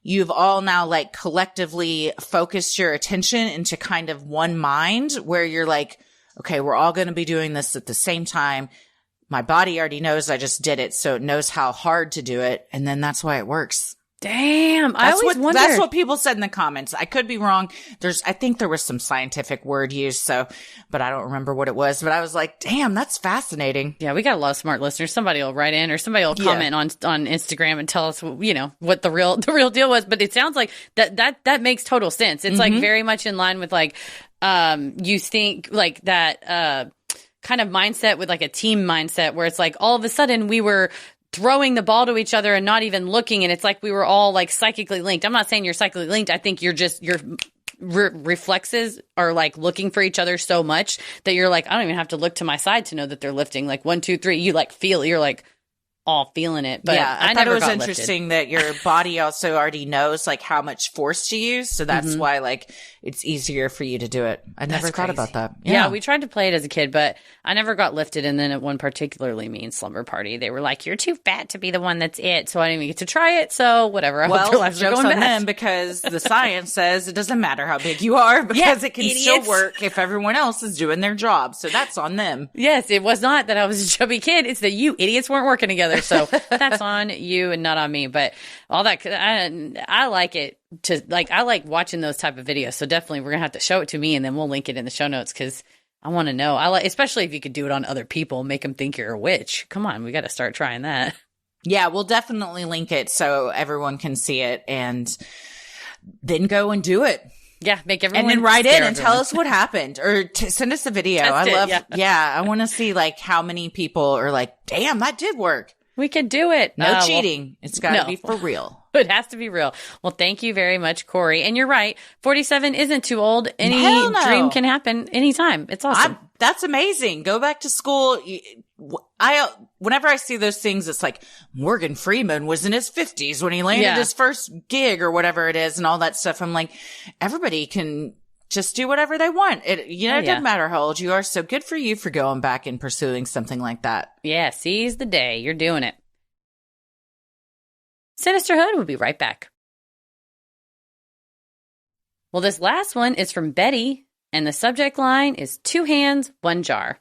you've all now like collectively focused your attention into kind of one mind where you're like, okay, we're all going to be doing this at the same time. My body already knows I just did it. So it knows how hard to do it. And then that's why it works. Damn. I always wondered. That's what people said in the comments. I could be wrong. I think there was some scientific word used, but I don't remember what it was. But I was like, damn, that's fascinating. Yeah, we got a lot of smart listeners. Somebody will write in or somebody will comment on Instagram and tell us, what the real deal was. But it sounds like that makes total sense. It's like very much in line with like, you think like that, kind of mindset with like a team mindset where it's like all of a sudden we were throwing the ball to each other and not even looking. And it's like we were all like psychically linked. I'm not saying you're psychically linked. I think your reflexes are like looking for each other so much that you're like, I don't even have to look to my side to know that they're lifting. Like 1, 2, 3, you like feel it. You're like all feeling it. But yeah, I thought never it was got interesting lifted. that your body also already knows like how much force to use. So that's why like it's easier for you to do it. I never thought about that. Yeah, we tried to play it as a kid, but I never got lifted. And then at one particularly mean slumber party, they were like, you're too fat to be the one that's it. So I didn't even get to try it. So whatever. I hope their lives are jokes going on best. them because the science says it doesn't matter how big you are because it can still work if everyone else is doing their job. So that's on them. Yes, it was not that I was a chubby kid. It's that you idiots weren't working together. So that's on you and not on me. But all that, I like it to like, I like watching those type of videos. So definitely we're going to have to show it to me and then we'll link it in the show notes because I want to know. I like, especially if you could do it on other people, make them think you're a witch. Come on, we got to start trying that. Yeah, we'll definitely link it so everyone can see it and then go and do it. Yeah, make everyone. And then write in and everyone. tell us what happened or send us a video. I want to see like how many people are like, damn, that did work. We could do it. No cheating. It's got to be for real. It has to be real. Well, thank you very much, Corey. And you're right. 47 isn't too old. Any dream can happen anytime. It's awesome. That's amazing. Go back to school. Whenever I see those things, it's like Morgan Freeman was in his 50s when he landed his first gig or whatever it is and all that stuff. I'm like, everybody can just do whatever they want. It doesn't matter how old you are. So good for you for going back and pursuing something like that. Yeah, seize the day. You're doing it. Sinisterhood will be right back. Well, this last one is from Betty, and the subject line is 2 hands, 1 jar.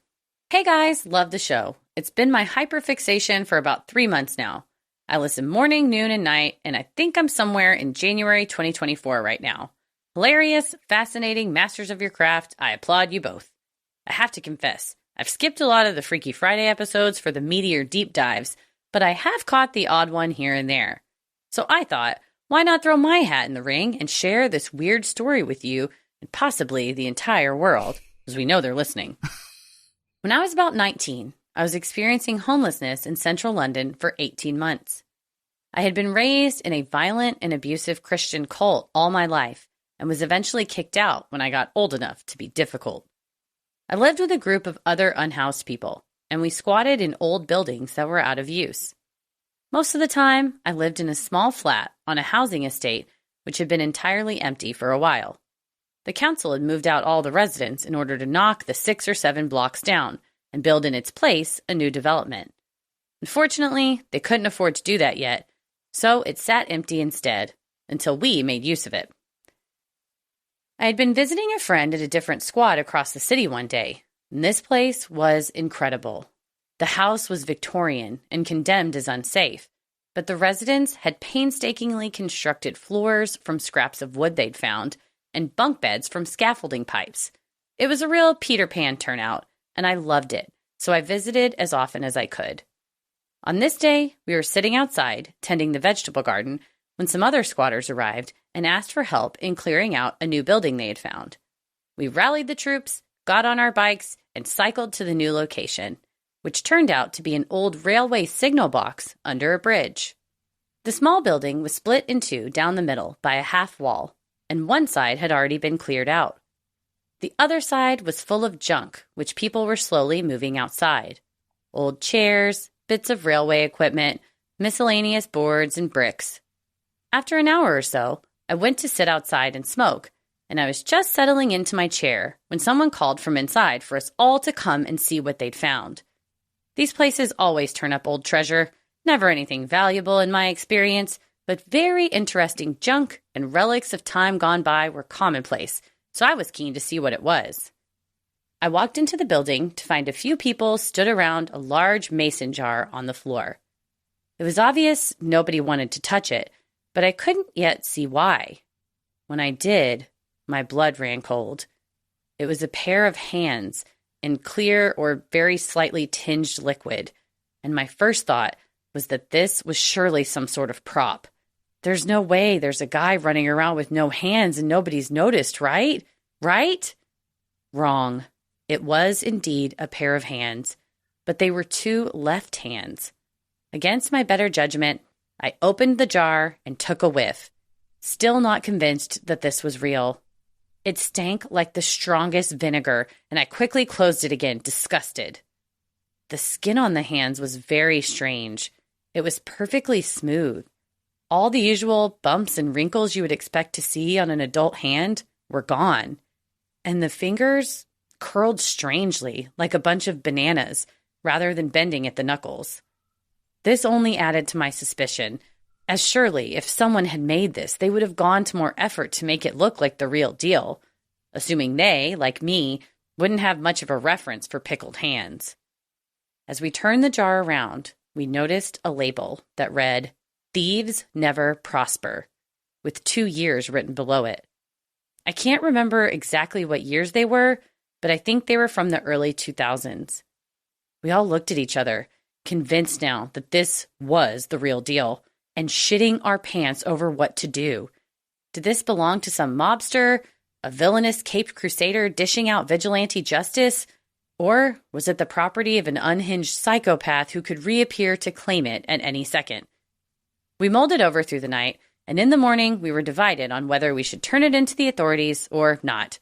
Hey guys, love the show. It's been my hyperfixation for about 3 months now. I listen morning, noon, and night, and I think I'm somewhere in January 2024 right now. Hilarious, fascinating, masters of your craft. I applaud you both. I have to confess, I've skipped a lot of the Freaky Friday episodes for the meatier deep dives, but I have caught the odd one here and there. So I thought, why not throw my hat in the ring and share this weird story with you and possibly the entire world, as we know they're listening. When I was about 19, I was experiencing homelessness in central London for 18 months. I had been raised in a violent and abusive Christian cult all my life and was eventually kicked out when I got old enough to be difficult. I lived with a group of other unhoused people, and we squatted in old buildings that were out of use. Most of the time, I lived in a small flat on a housing estate which had been entirely empty for a while. The council had moved out all the residents in order to knock the 6 or 7 blocks down and build in its place a new development. Unfortunately, they couldn't afford to do that yet, so it sat empty instead, until we made use of it. I had been visiting a friend at a different squad across the city one day, and this place was incredible. The house was Victorian and condemned as unsafe, but the residents had painstakingly constructed floors from scraps of wood they'd found and bunk beds from scaffolding pipes. It was a real Peter Pan turnout, and I loved it, so I visited as often as I could. On this day, we were sitting outside, tending the vegetable garden, when some other squatters arrived and asked for help in clearing out a new building they had found. We rallied the troops, got on our bikes, and cycled to the new location, which turned out to be an old railway signal box under a bridge. The small building was split in two down the middle by a half wall, and one side had already been cleared out. The other side was full of junk, which people were slowly moving outside. Old chairs, bits of railway equipment, miscellaneous boards and bricks. After an hour or so, I went to sit outside and smoke, and I was just settling into my chair when someone called from inside for us all to come and see what they'd found. These places always turn up old treasure, never anything valuable in my experience, but very interesting junk and relics of time gone by were commonplace, so I was keen to see what it was. I walked into the building to find a few people stood around a large mason jar on the floor. It was obvious nobody wanted to touch it, but I couldn't yet see why. When I did, my blood ran cold. It was a pair of hands in clear or very slightly tinged liquid, and my first thought was that this was surely some sort of prop. There's no way there's a guy running around with no hands and nobody's noticed, right? Right? Wrong. It was indeed a pair of hands, but they were 2 left hands. Against my better judgment, I opened the jar and took a whiff, still not convinced that this was real. It stank like the strongest vinegar, and I quickly closed it again, disgusted. The skin on the hands was very strange. It was perfectly smooth. All the usual bumps and wrinkles you would expect to see on an adult hand were gone, and the fingers curled strangely, like a bunch of bananas, rather than bending at the knuckles. This only added to my suspicion, as surely if someone had made this, they would have gone to more effort to make it look like the real deal, assuming they, like me, wouldn't have much of a reference for pickled hands. As we turned the jar around, we noticed a label that read, "Thieves Never Prosper," with 2 years written below it. I can't remember exactly what years they were, but I think they were from the early 2000s. We all looked at each other, convinced now that this was the real deal, and shitting our pants over what to do. Did this belong to some mobster, a villainous Caped Crusader dishing out vigilante justice, or was it the property of an unhinged psychopath who could reappear to claim it at any second? We mulled it over through the night, and in the morning we were divided on whether we should turn it into the authorities or not.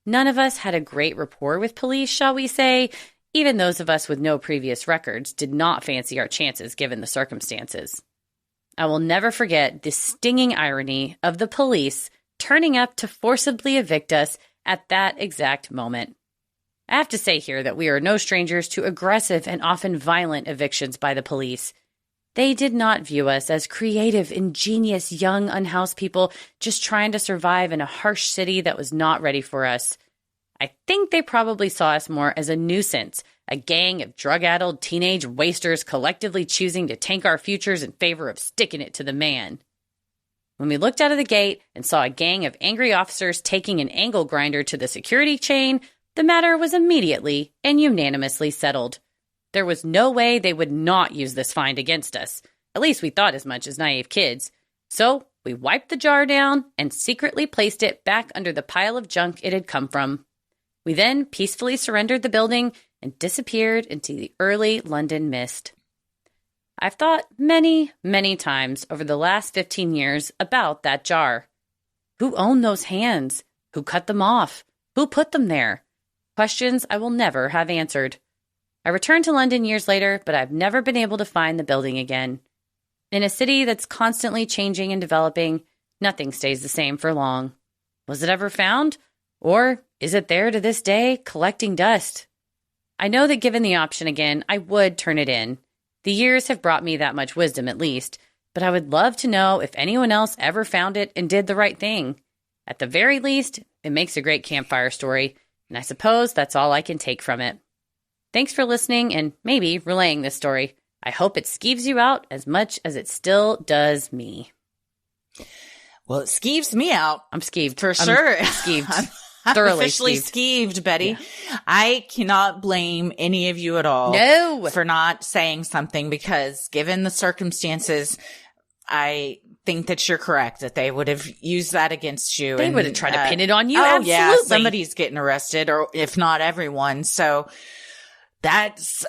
None of us had a great rapport with police, shall we say. Even those of us with no previous records did not fancy our chances given the circumstances. I will never forget the stinging irony of the police turning up to forcibly evict us at that exact moment. I have to say here that we are no strangers to aggressive and often violent evictions by the police. They did not view us as creative, ingenious, young, unhoused people just trying to survive in a harsh city that was not ready for us. I think they probably saw us more as a nuisance, a gang of drug-addled teenage wasters collectively choosing to tank our futures in favor of sticking it to the man. When we looked out of the gate and saw a gang of angry officers taking an angle grinder to the security chain, the matter was immediately and unanimously settled. There was no way they would not use this find against us. At least we thought as much as naive kids. So we wiped the jar down and secretly placed it back under the pile of junk it had come from. We then peacefully surrendered the building and disappeared into the early London mist. I've thought many, many times over the last 15 years about that jar. Who owned those hands? Who cut them off? Who put them there? Questions I will never have answered. I returned to London years later, but I've never been able to find the building again. In a city that's constantly changing and developing, nothing stays the same for long. Was it ever found? Or is it there to this day, collecting dust? I know that given the option again, I would turn it in. The years have brought me that much wisdom at least, but I would love to know if anyone else ever found it and did the right thing. At the very least, it makes a great campfire story, and I suppose that's all I can take from it. Thanks for listening and maybe relaying this story. I hope it skeeves you out as much as it still does me. Well, it skeeves me out. I'm skeeved. For sure. I'm skeeved. I'm Thoroughly officially skeeved, Betty. Yeah. I cannot blame any of you at all for not saying something because given the circumstances, I think that you're correct, that they would have used that against you. They would have tried to pin it on you. Oh, Absolutely. yeah. Somebody's getting arrested, or if not everyone. So that's,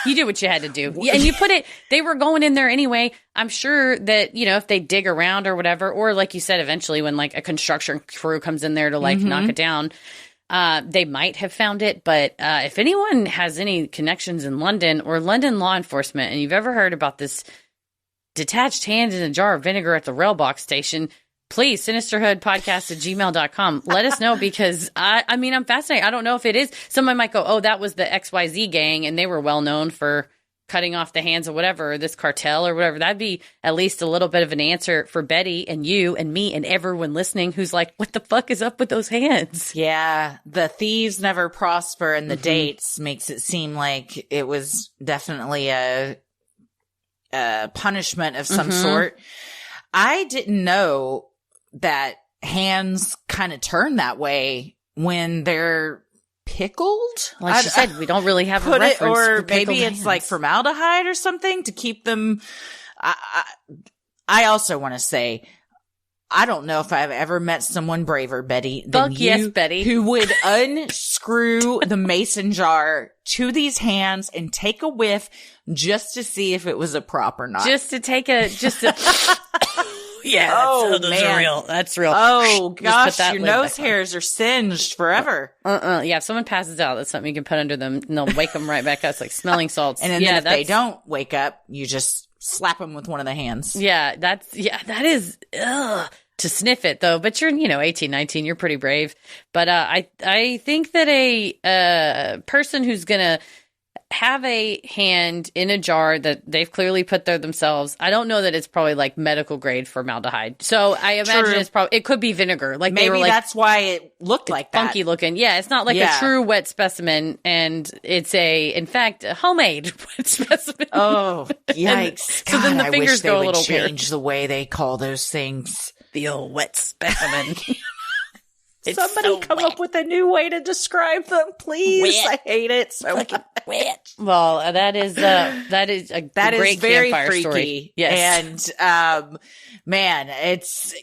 You did what you had to do. Yeah, and you put it, they were going in there anyway. I'm sure that, if they dig around or whatever, or like you said, eventually when like a construction crew comes in there to like knock it down, they might have found it. But if anyone has any connections in London or London law enforcement, and you've ever heard about this detached hand in a jar of vinegar at the rail box station, please, sinisterhoodpodcast@gmail.com. Let us know because I'm fascinated. I don't know if it is. Somebody might go, oh, that was the XYZ gang and they were well known for cutting off the hands of whatever, or this cartel or whatever. That'd be at least a little bit of an answer for Betty and you and me and everyone listening who's like, what the fuck is up with those hands? Yeah. The thieves never prosper, and the dates makes it seem like it was definitely a punishment of some sort. I didn't know that hands kind of turn that way when they're pickled. Like she said, we don't really have a reference. Or maybe it's like formaldehyde or something to keep them. I also want to say, I don't know if I've ever met someone braver, Betty, than you, yes, Betty, who would unscrew the mason jar to these hands and take a whiff just to see if it was a prop or not. Yeah, that's real. That's real. Oh, gosh, your nose hairs are singed forever. Yeah, if someone passes out, that's something you can put under them, and they'll wake them right back up. It's like smelling salts. And then if they don't wake up, you just slap them with one of the hands. Yeah, that is, to sniff it, though. But you're, 18, 19, you're pretty brave. But I think that a person who's going to have a hand in a jar that they've clearly put there themselves. I don't know that it's probably like medical grade formaldehyde. So I imagine it could be vinegar. Like maybe they were like, that's why it looked like that. Funky looking. Yeah. It's not like a true wet specimen. And it's in fact, a homemade wet specimen. Oh, yikes. God, so then the fingers go a little weird. Change the way they call those things. The old wet specimen. Somebody come up with a new way to describe them, please. Wet. I hate it so much. Wet. Well, that is a great very campfire freaky. Story. Yes. And man, it's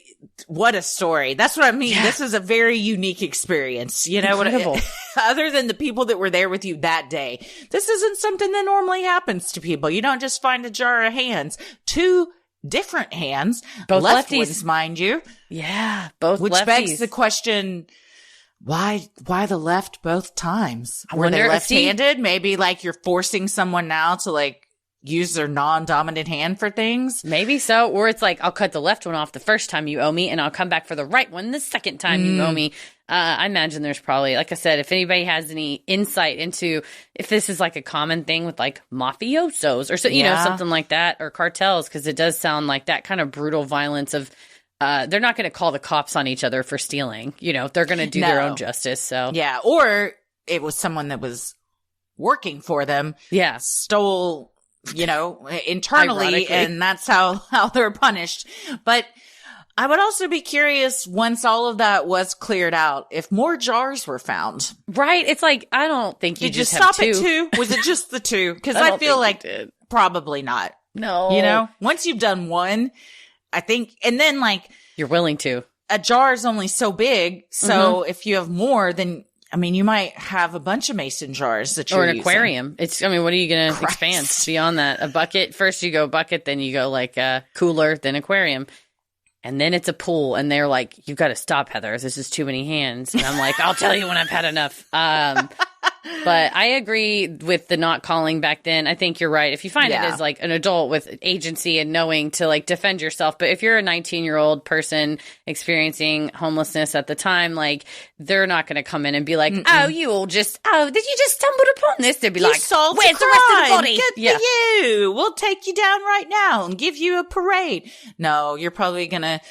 what a story. That's what I mean. Yeah. This is a very unique experience. Incredible. Other than the people that were there with you that day, this isn't something that normally happens to people. You don't just find a jar of hands. Two different hands, both left lefties, ones, mind you. Yeah, both which lefties. Begs the question: why the left both times? Were they wonder, left-handed? Maybe like you're forcing someone now to like use their non-dominant hand for things. Maybe so, or it's like I'll cut the left one off the first time you owe me, and I'll come back for the right one the second time you owe me. I imagine there's probably, like I said, if anybody has any insight into if this is like a common thing with like mafiosos or so, something like that, or cartels, because it does sound like that kind of brutal violence of. They're not going to call the cops on each other for stealing. They're going to do their own justice. So yeah, or it was someone that was working for them. Yeah, stole internally, Ironically. and that's how they're punished. But I would also be curious, once all of that was cleared out, if more jars were found. Right? It's like, I don't think you Did you just stop have at two. 2? Was it just the 2? Because I I don't feel think you like did. probably not. No. Once you've done one, I think, and then like You're willing to. a jar is only so big. So if you have more, then you might have a bunch of mason jars that you're Or an using. aquarium. What are you going to expand beyond that? A bucket. First you go bucket, then you go like a cooler, then aquarium. And then it's a pool, and they're like, "You got to stop, Heather. This is too many hands." And I'm like, "I'll tell you when I've had enough." But I agree with the not calling back then. I think you're right. If you find it as like an adult with agency and knowing to like defend yourself, but if you're a 19-year-old person experiencing homelessness at the time, like they're not going to come in and be like, "Oh, did you just stumbled upon this?" They'd be like, solved "Where's the the rest of the crime. body?" Good for you. We'll take you down right now and give you a parade. No, you're probably going to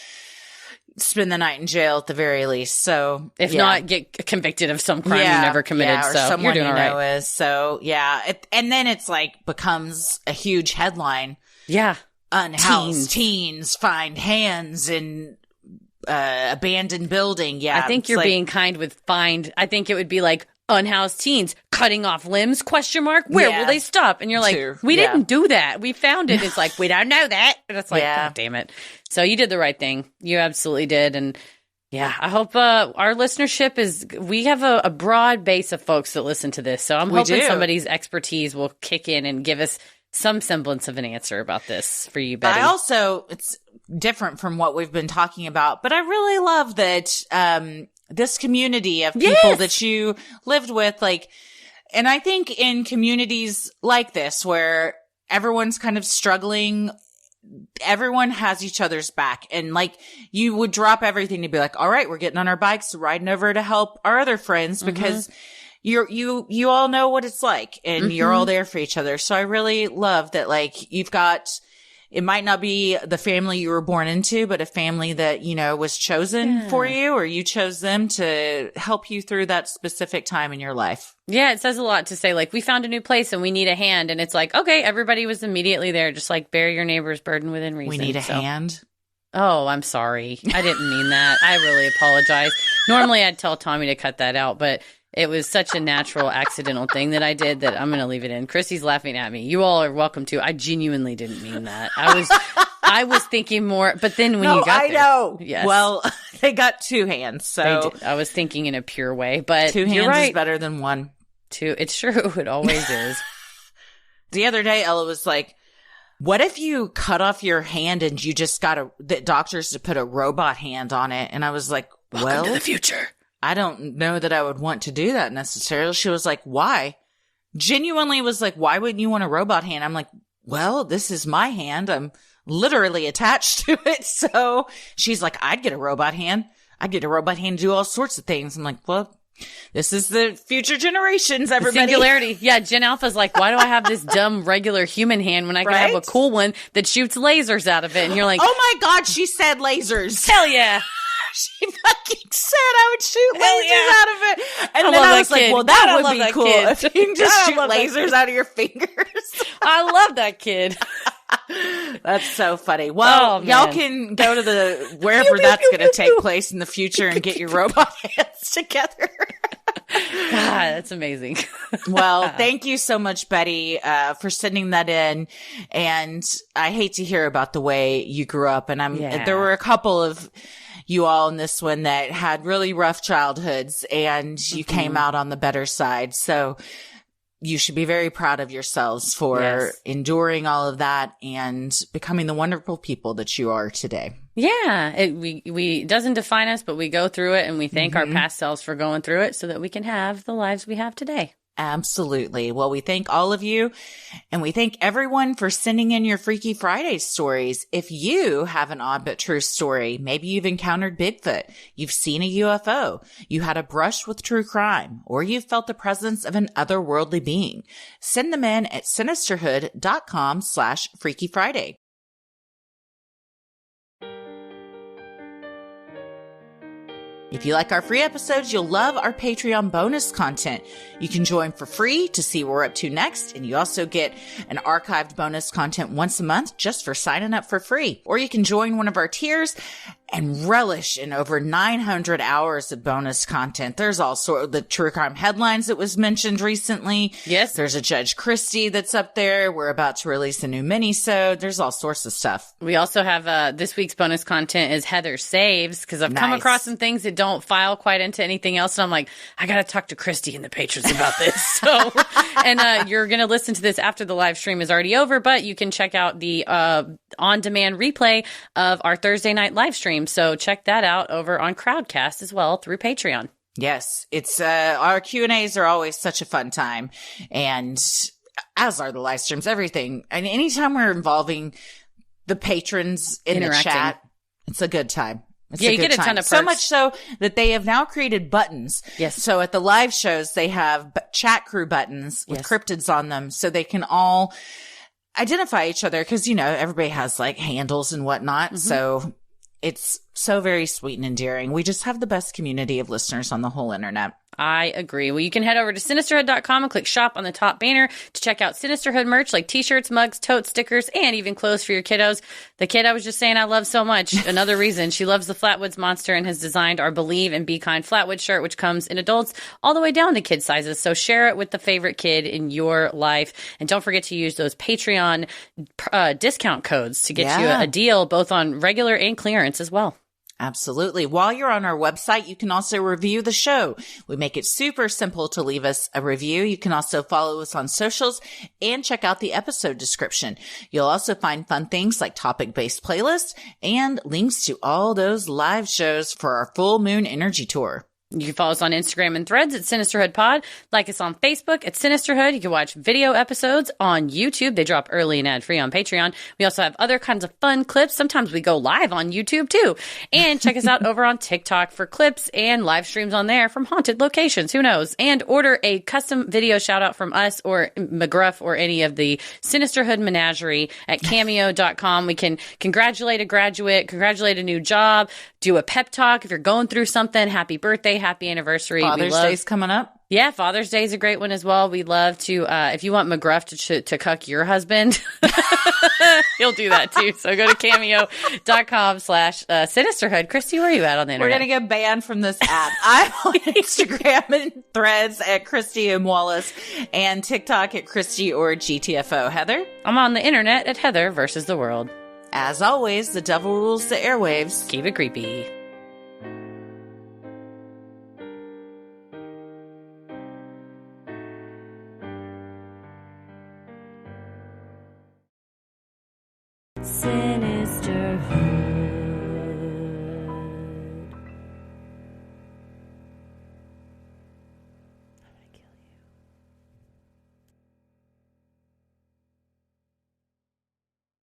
spend the night in jail at the very least. So if not, get convicted of some crime you never committed. or So someone you're doing all right. is. So and then it's like becomes a huge headline. Yeah. Unhoused teens find hands in abandoned building. Yeah, I think you're being kind with find. I think it would be like unhoused teens cutting off limbs, ? Where will they stop? And you're like, we didn't do that. We found it. It's like, we don't know that. And it's like, God damn it. So you did the right thing. You absolutely did. And yeah, I hope our listenership we have a broad base of folks that listen to this. So I'm hoping somebody's expertise will kick in and give us some semblance of an answer about this for you, Betty. It's different from what we've been talking about, but I really love that this community of people that you lived with, like, and I think in communities like this where everyone's kind of struggling, everyone has each other's back, and like you would drop everything to be like, all right, we're getting on our bikes, riding over to help our other friends because you all know what it's like and you're all there for each other. So I really love that, like, you've got, it might not be the family you were born into, but a family that, was chosen for you, or you chose them to help you through that specific time in your life. Yeah, it says a lot to say, like, we found a new place and we need a hand. And it's like, okay, everybody was immediately there. Just like, bear your neighbor's burden within reason. We need a hand. Oh, I'm sorry. I didn't mean that. I really apologize. Normally I'd tell Tommy to cut that out, but it was such a natural, accidental thing that I did that I'm going to leave it in. Chrissy's laughing at me. You all are welcome to. I genuinely didn't mean that. I was thinking more, but then when you got there. I know. Yes. Well, they got two hands, so. I was thinking in a pure way, but two hands you're right. is better than one. It's true. It always is. The other day, Ella was like, what if you cut off your hand and you just got the doctors to put a robot hand on it? And I was like, Welcome to the future. I don't know that I would want to do that necessarily. She was like, why? Genuinely was like, why wouldn't you want a robot hand? I'm like, well, this is my hand. I'm literally attached to it. So she's like, I'd get a robot hand. I'd get a robot hand to do all sorts of things. I'm like, well, this is the future generations, everybody. The singularity. Yeah, Gen Alpha's like, why do I have this dumb regular human hand when I can have a cool one that shoots lasers out of it? And you're like, oh my God, she said lasers. Hell yeah. She fucking said I would shoot lasers out of it. And then I was like, well, that would be cool if you can just shoot lasers out of your fingers. I love that kid. That's so funny. Well, y'all can go to wherever that's going to take place in the future and get your robot hands together. God, that's amazing. Well, thank you so much, Betty, for sending that in. And I hate to hear about the way you grew up. And there were a couple of you all in this one that had really rough childhoods, and you came out on the better side. So you should be very proud of yourselves for enduring all of that and becoming the wonderful people that you are today. Yeah, it doesn't define us, but we go through it and we thank our past selves for going through it so that we can have the lives we have today. Absolutely. Well, we thank all of you, and we thank everyone for sending in your Freaky Friday stories. If you have an odd but true story, maybe you've encountered Bigfoot, you've seen a UFO, you had a brush with true crime, or you've felt the presence of an otherworldly being, send them in at sinisterhood.com/Freaky Friday. If you like our free episodes, you'll love our Patreon bonus content. You can join for free to see what we're up to next, and you also get an archived bonus content once a month just for signing up for free. Or you can join one of our tiers and relish in over 900 hours of bonus content. There's also the true crime headlines that was mentioned recently. Yes. There's a Judge Christie that's up there. We're about to release a new mini-sode. There's all sorts of stuff. We also have this week's bonus content is Heather Saves, because I've come across some things that don't file quite into anything else. And I'm like, I got to talk to Christy and the patrons about this. So, and you're going to listen to this after the live stream is already over, but you can check out the on-demand replay of our Thursday night live stream. So check that out over on Crowdcast as well through Patreon. Yes, it's our Q&As are always such a fun time, and as are the live streams, everything. And anytime we're involving the patrons in the chat, it's a good time. It's you get a ton of perks. So much so that they have now created buttons. Yes. So at the live shows, they have chat crew buttons with cryptids on them, so they can all identify each other, because, you know, everybody has like handles and whatnot. Mm-hmm. So it's so very sweet and endearing. We just have the best community of listeners on the whole internet. I agree. Well, you can head over to Sinisterhood.com and click shop on the top banner to check out Sinisterhood merch like t-shirts, mugs, totes, stickers, and even clothes for your kiddos. The kid I was just saying I love so much. Another reason she loves the Flatwoods Monster and has designed our Believe and Be Kind Flatwood shirt, which comes in adults all the way down to kid sizes. So share it with the favorite kid in your life. And don't forget to use those Patreon discount codes to get you a deal both on regular and clearance as well. Absolutely. While you're on our website, you can also review the show. We make it super simple to leave us a review. You can also follow us on socials and check out the episode description. You'll also find fun things like topic-based playlists and links to all those live shows for our full moon energy tour. You can follow us on Instagram and Threads at Sinisterhood Pod. Like us on Facebook at Sinisterhood. You can watch video episodes on YouTube. They drop early and ad-free on Patreon. We also have other kinds of fun clips. Sometimes we go live on YouTube too. And check us out over on TikTok for clips and live streams on there from haunted locations. Who knows? And order a custom video shout out from us or McGruff or any of the Sinisterhood Menagerie at cameo.com. We can congratulate a graduate, congratulate a new job, do a pep talk if you're going through something. Happy birthday, happy anniversary. Father's Day's coming up. Yeah, Father's Day is a great one as well. We love to, if you want McGruff to cuck your husband, he'll do that too. So go to cameo.com/Sinisterhood. Christy, where are you at on the internet? We're going to get banned from this app. I'm on Instagram and Threads at Christy M. Wallace and TikTok at Christy or GTFO. Heather? I'm on the internet at Heather versus the world. As always, the devil rules the airwaves. Keep it creepy.